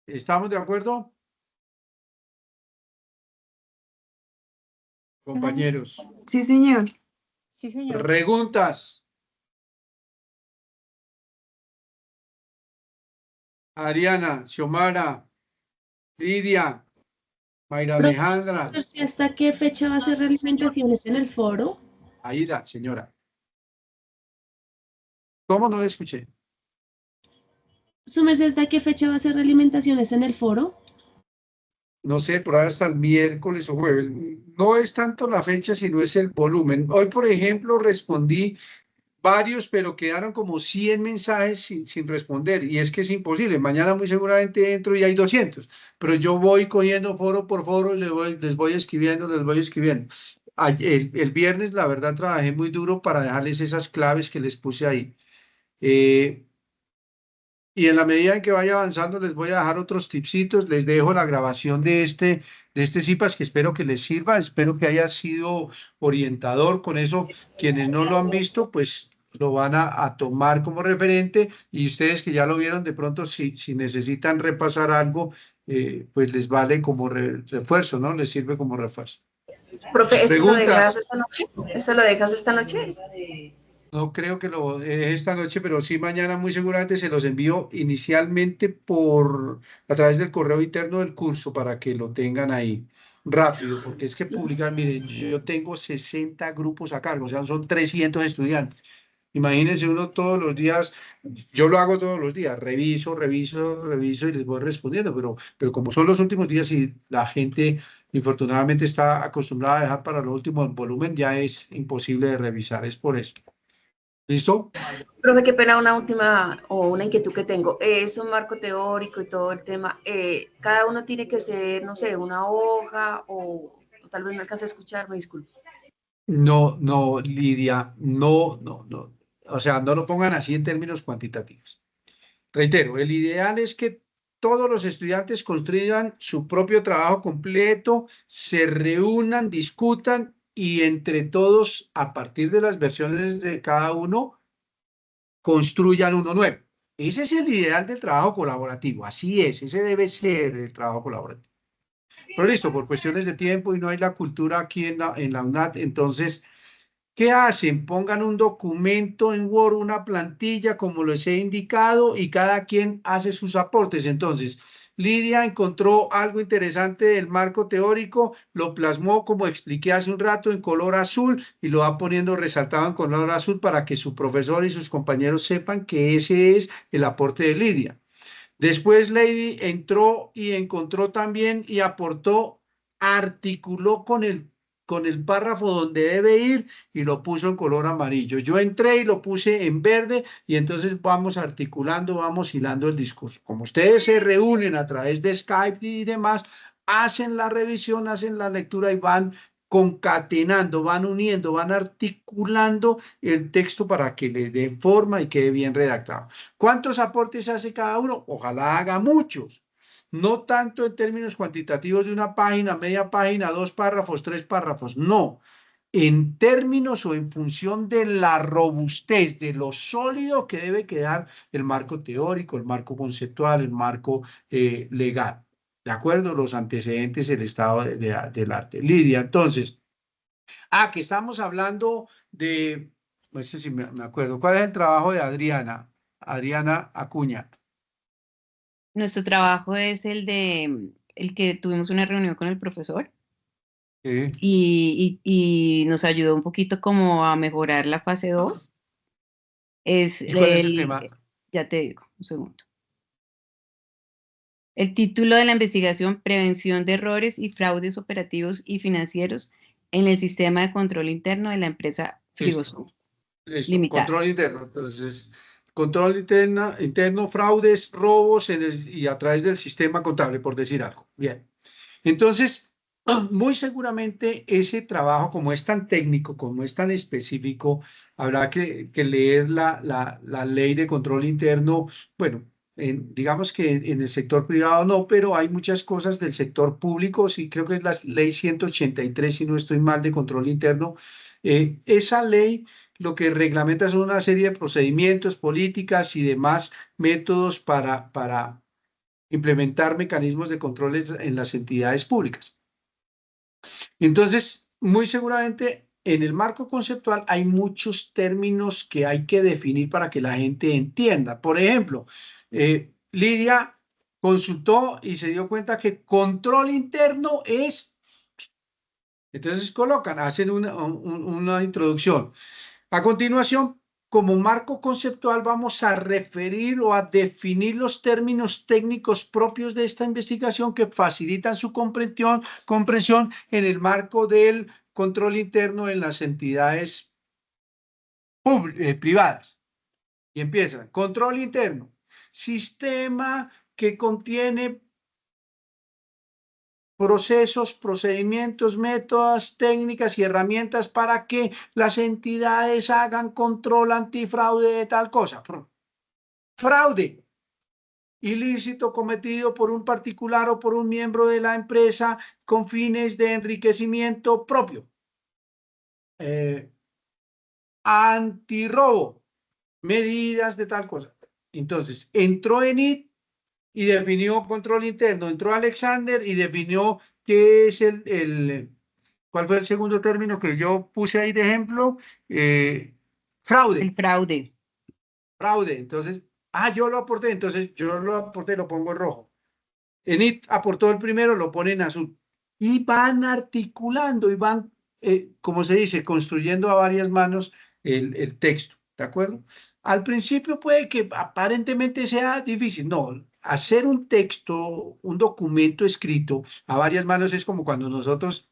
¿estamos de acuerdo? Compañeros, Sí, señor. Sí, señor. preguntas. Adriana, Xiomara, Lidia, Mayra Alejandra, Profesor, ¿hasta qué fecha va a ser realimentaciones en el foro? Aida, señora. ¿Cómo no le escuché? ¿Su merced hasta qué fecha va a ser realimentaciones en el foro? No sé, por ahí hasta el miércoles o jueves. No es tanto la fecha, sino es el volumen. Hoy, por ejemplo, respondí varios, pero quedaron como 100 mensajes sin responder. Y es que es imposible. Mañana muy seguramente entro y hay 200. Pero yo voy cogiendo foro por foro y les voy escribiendo, les voy escribiendo. El viernes, la verdad, trabajé muy duro para dejarles esas claves que les puse ahí. Y en la medida en que vaya avanzando, les voy a dejar otros tipsitos. Les dejo la grabación de este CIPAS que espero que les sirva. Espero que haya sido orientador. Con eso, quienes no lo han visto, pues lo van a tomar como referente. Y ustedes que ya lo vieron, de pronto, si necesitan repasar algo, pues les vale como refuerzo, ¿no? Les sirve como refuerzo. Profe, ¿esto lo dejas Preguntas. esta noche? ¿Esto lo dejas esta noche? No creo que lo deje esta noche, pero sí mañana muy seguramente se los envío inicialmente a través del correo interno del curso para que lo tengan ahí rápido, porque es que publicar, miren, yo tengo 60 grupos a cargo, o sea, son 300 estudiantes. Imagínense uno todos los días, yo lo hago todos los días, reviso y les voy respondiendo, pero como son los últimos días y la gente infortunadamente está acostumbrada a dejar para lo último el volumen, ya es imposible de revisar, es por eso. ¿Listo? Profe, qué pena, una última o una inquietud que tengo. Es un marco teórico y todo el tema. Cada uno tiene que ser, no sé, una hoja o tal vez no alcance a escuchar, me disculpo. No, no, Lidia, no. O sea, no lo pongan así en términos cuantitativos. Reitero, el ideal es que todos los estudiantes construyan su propio trabajo completo, se reúnan, discutan y entre todos, a partir de las versiones de cada uno, construyan uno nuevo. Ese es el ideal del trabajo colaborativo. Así es, ese debe ser el trabajo colaborativo. Pero listo, por cuestiones de tiempo y no hay la cultura aquí en la UNAT, entonces, ¿qué hacen? Pongan un documento en Word, una plantilla, como les he indicado, y cada quien hace sus aportes. Entonces, Lidia encontró algo interesante del marco teórico, lo plasmó, como expliqué hace un rato, en color azul y lo va poniendo resaltado en color azul para que su profesor y sus compañeros sepan que ese es el aporte de Lidia. Después Lady entró y encontró también y aportó, articuló con el párrafo donde debe ir y lo puso en color amarillo. Yo entré y lo puse en verde y entonces vamos articulando, vamos hilando el discurso. Como ustedes se reúnen a través de Skype y demás, hacen la revisión, hacen la lectura y van concatenando, van uniendo, van articulando el texto para que le dé forma y quede bien redactado. ¿Cuántos aportes hace cada uno? Ojalá haga muchos. No tanto en términos cuantitativos de una página, media página, 2 párrafos, 3 párrafos. No. En términos o en función de la robustez, de lo sólido que debe quedar el marco teórico, el marco conceptual, el marco legal. ¿De acuerdo? Los antecedentes, el estado del arte. Lidia, entonces, que estamos hablando de, no sé si me acuerdo, ¿cuál es el trabajo de Adriana? Adriana Acuña. Nuestro trabajo es el que tuvimos una reunión con el profesor y nos ayudó un poquito como a mejorar la fase 2. ¿Y cuál es el tema? Ya te digo, un segundo. El título de la investigación: Prevención de errores y fraudes operativos y financieros en el sistema de control interno de la empresa Frigosum Limitada. Control interno. Entonces, control interno, fraudes, robos y a través del sistema contable, por decir algo. Bien. Entonces, muy seguramente ese trabajo, como es tan técnico, como es tan específico, habrá que leer la ley de control interno. Bueno, digamos que en el sector privado no, pero hay muchas cosas del sector público, sí, creo que es la ley 183, si no estoy mal, de control interno. Esa ley lo que reglamenta son una serie de procedimientos, políticas y demás métodos para implementar mecanismos de controles en las entidades públicas. Entonces, muy seguramente en el marco conceptual hay muchos términos que hay que definir para que la gente entienda. Por ejemplo, Lidia consultó y se dio cuenta que control interno es, entonces colocan, hacen una introducción. A continuación, como marco conceptual, vamos a referir o a definir los términos técnicos propios de esta investigación que facilitan su comprensión en el marco del control interno en las entidades privadas. Y empiezan, control interno, sistema que contiene procesos, procedimientos, métodos, técnicas y herramientas para que las entidades hagan control antifraude de tal cosa. Fraude ilícito cometido por un particular o por un miembro de la empresa con fines de enriquecimiento propio. Antirrobo, medidas de tal cosa. Entonces, entró en IT y definió control interno. Entró Alexander y definió qué es ¿cuál fue el segundo término que yo puse ahí de ejemplo? Fraude. El fraude. Fraude. Entonces, yo lo aporté, entonces yo lo aporté, lo pongo en rojo. Enit aportó el primero, lo pone en azul. Y van articulando y van, como se dice, construyendo a varias manos el texto. ¿De acuerdo? Al principio puede que aparentemente sea difícil. No, hacer un texto, un documento escrito a varias manos es como cuando nosotros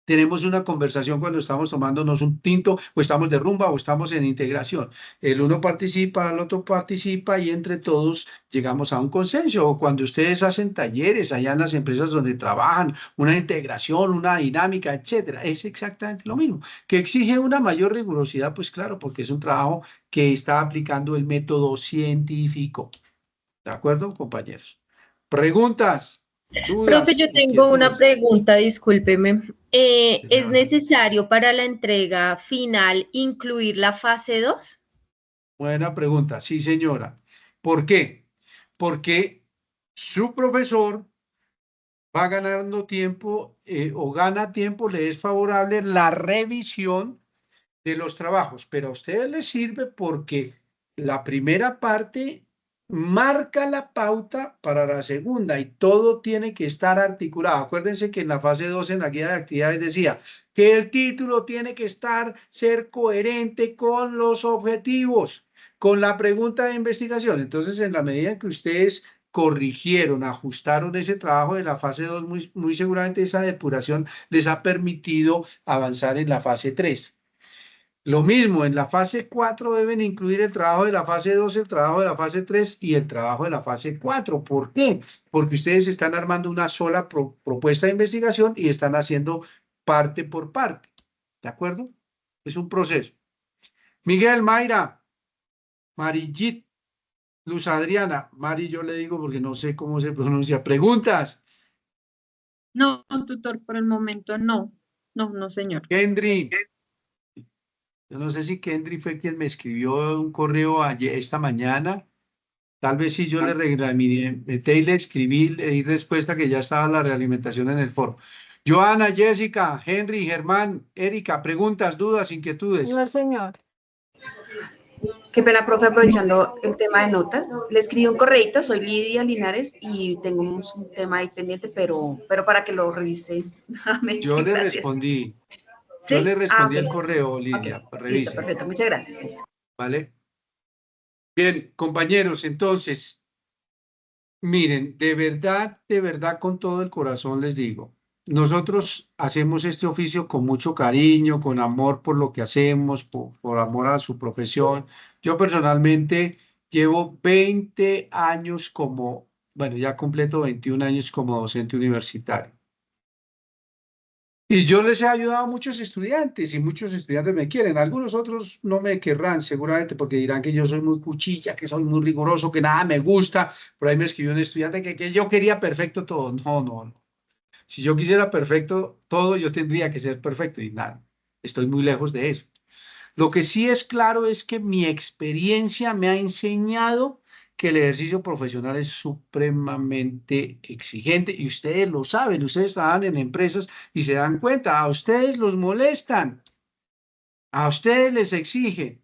tenemos una conversación cuando estamos tomándonos un tinto o estamos de rumba o estamos en integración. El uno participa, el otro participa y entre todos llegamos a un consenso. O cuando ustedes hacen talleres allá en las empresas donde trabajan, una integración, una dinámica, etcétera, es exactamente lo mismo. ¿Que exige una mayor rigurosidad? Pues claro, porque es un trabajo que está aplicando el método científico. ¿De acuerdo, compañeros? Preguntas. Profe, yo tengo una inquietudes. pregunta, discúlpeme. ¿Es Señora. necesario para la entrega final incluir la fase 2? Buena pregunta, sí, señora. ¿Por qué? Porque su profesor va ganando tiempo o gana tiempo, le es favorable la revisión de los trabajos, pero a ustedes les sirve porque la primera parte marca la pauta para la segunda y todo tiene que estar articulado. Acuérdense que en la fase 2 en la guía de actividades decía que el título tiene que ser coherente con los objetivos, con la pregunta de investigación. Entonces, en la medida en que ustedes corrigieron, ajustaron ese trabajo de la fase 2, muy seguramente esa depuración les ha permitido avanzar en la fase 3. Lo mismo, en la fase 4 deben incluir el trabajo de la fase 2, el trabajo de la fase 3 y el trabajo de la fase 4. ¿Por qué? Porque ustedes están armando una sola propuesta de investigación y están haciendo parte por parte. ¿De acuerdo? Es un proceso. Miguel, Mayra, Marillit, Luz Adriana. Mari yo le digo porque no sé cómo se pronuncia. ¿Preguntas? No, tutor, por el momento no. No, señor. Kendry. Yo no sé si Kendry fue quien me escribió un correo esta mañana. Tal vez si yo le reglamenté y le escribí, le di respuesta que ya estaba la realimentación en el foro. Joana, Jessica, Henry, Germán, Erika, preguntas, dudas, inquietudes. No, señor. Qué pena, profe, aprovechando el tema de notas. Le escribí un correíto, soy Lidia Linares y tengo un tema ahí pendiente, pero para que lo revise. Yo le Gracias. respondí. ¿Sí? Yo le respondí el Ok. correo, Lidia. Ok, Revise. listo, perfecto. Muchas gracias. ¿Vale? Bien, compañeros, entonces, miren, de verdad, con todo el corazón les digo, nosotros hacemos este oficio con mucho cariño, con amor por lo que hacemos, por amor a su profesión. Yo personalmente llevo 20 años bueno, ya completo 21 años como docente universitario. Y yo les he ayudado a muchos estudiantes y muchos estudiantes me quieren. Algunos otros no me querrán seguramente porque dirán que yo soy muy cuchilla, que soy muy riguroso, que nada me gusta. Por ahí me escribió un estudiante que yo quería perfecto todo. No. Si yo quisiera perfecto todo, yo tendría que ser perfecto y nada. Estoy muy lejos de eso. Lo que sí es claro es que mi experiencia me ha enseñado que el ejercicio profesional es supremamente exigente y ustedes lo saben, ustedes trabajan en empresas y se dan cuenta, a ustedes los molestan, a ustedes les exigen.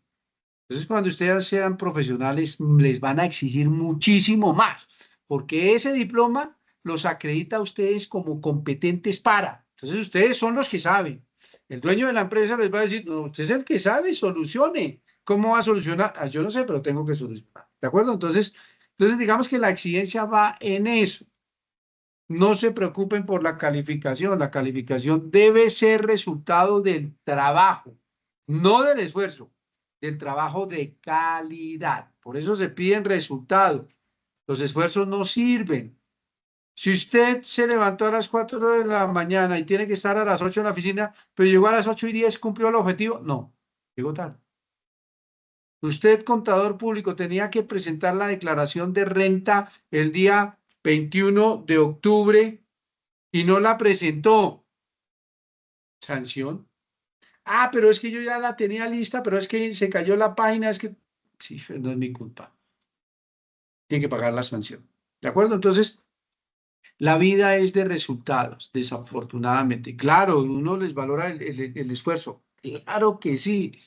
Entonces, cuando ustedes sean profesionales, les van a exigir muchísimo más, porque ese diploma los acredita a ustedes como competentes para. Entonces, ustedes son los que saben. El dueño de la empresa les va a decir, no, usted es el que sabe, solucione. ¿Cómo va a solucionar? Ah, yo no sé, pero tengo que solucionar. ¿De acuerdo? Entonces, digamos que la exigencia va en eso. No se preocupen por la calificación. La calificación debe ser resultado del trabajo, no del esfuerzo, del trabajo de calidad. Por eso se piden resultados. Los esfuerzos no sirven. Si usted se levantó a las 4 de la mañana y tiene que estar a las 8 en la oficina, pero llegó a las 8:10, ¿cumplió el objetivo? No, llegó tarde. Usted, contador público, tenía que presentar la declaración de renta el día 21 de octubre y no la presentó. ¿Sanción? Ah, pero es que yo ya la tenía lista, pero es que se cayó la página, es que... Sí, no es mi culpa. Tiene que pagar la sanción. ¿De acuerdo? Entonces, la vida es de resultados, desafortunadamente. Claro, uno les valora el esfuerzo. Claro que sí.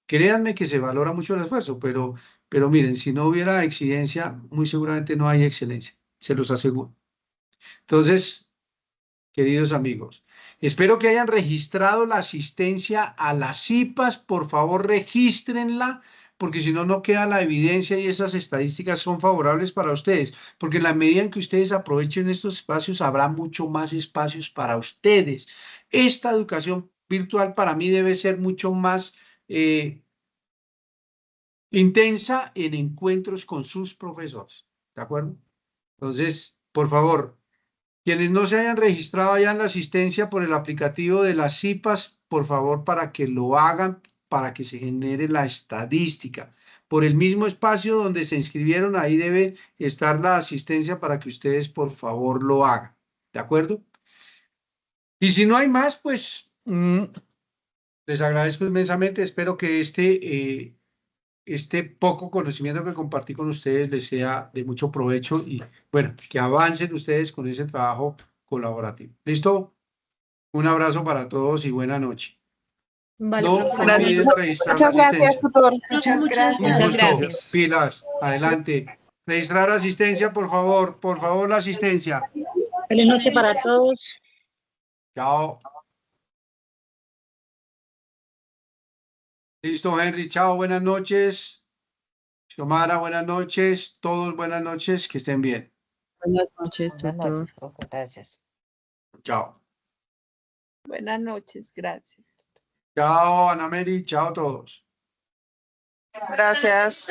Créanme que se valora mucho el esfuerzo, pero miren, si no hubiera exigencia, muy seguramente no hay excelencia. Se los aseguro. Entonces, queridos amigos, espero que hayan registrado la asistencia a las CIPAS. Por favor, regístrenla, porque si no, no queda la evidencia y esas estadísticas son favorables para ustedes, porque en la medida en que ustedes aprovechen estos espacios, habrá mucho más espacios para ustedes. Esta educación virtual para mí debe ser mucho más intensa en encuentros con sus profesores. ¿De acuerdo? Entonces, por favor, quienes no se hayan registrado ya en la asistencia por el aplicativo de las CIPAS, por favor, para que lo hagan, para que se genere la estadística. Por el mismo espacio donde se inscribieron, ahí debe estar la asistencia para que ustedes, por favor, lo hagan. ¿De acuerdo? Y si no hay más, pues les agradezco inmensamente. Espero que este poco conocimiento que compartí con ustedes les sea de mucho provecho y bueno, que avancen ustedes con ese trabajo colaborativo. ¿Listo? Un abrazo para todos y buena noche. Vale, No profesor. olviden registrar la Muchas gracias, asistencia. tutor. Muchas Un gracias. Muchas gusto. gracias. Pilas. Adelante. Registrar asistencia, por favor. Por favor, la asistencia. Feliz noche para todos. Chao. Listo, Henry. Chao. Buenas noches. Xiomara, buenas noches. Todos buenas noches. Que estén bien. Buenas noches, Buenas tutor. noches, profe. Gracias. Chao. Buenas noches, gracias. Chao, Ana Mary. Chao a todos. Gracias.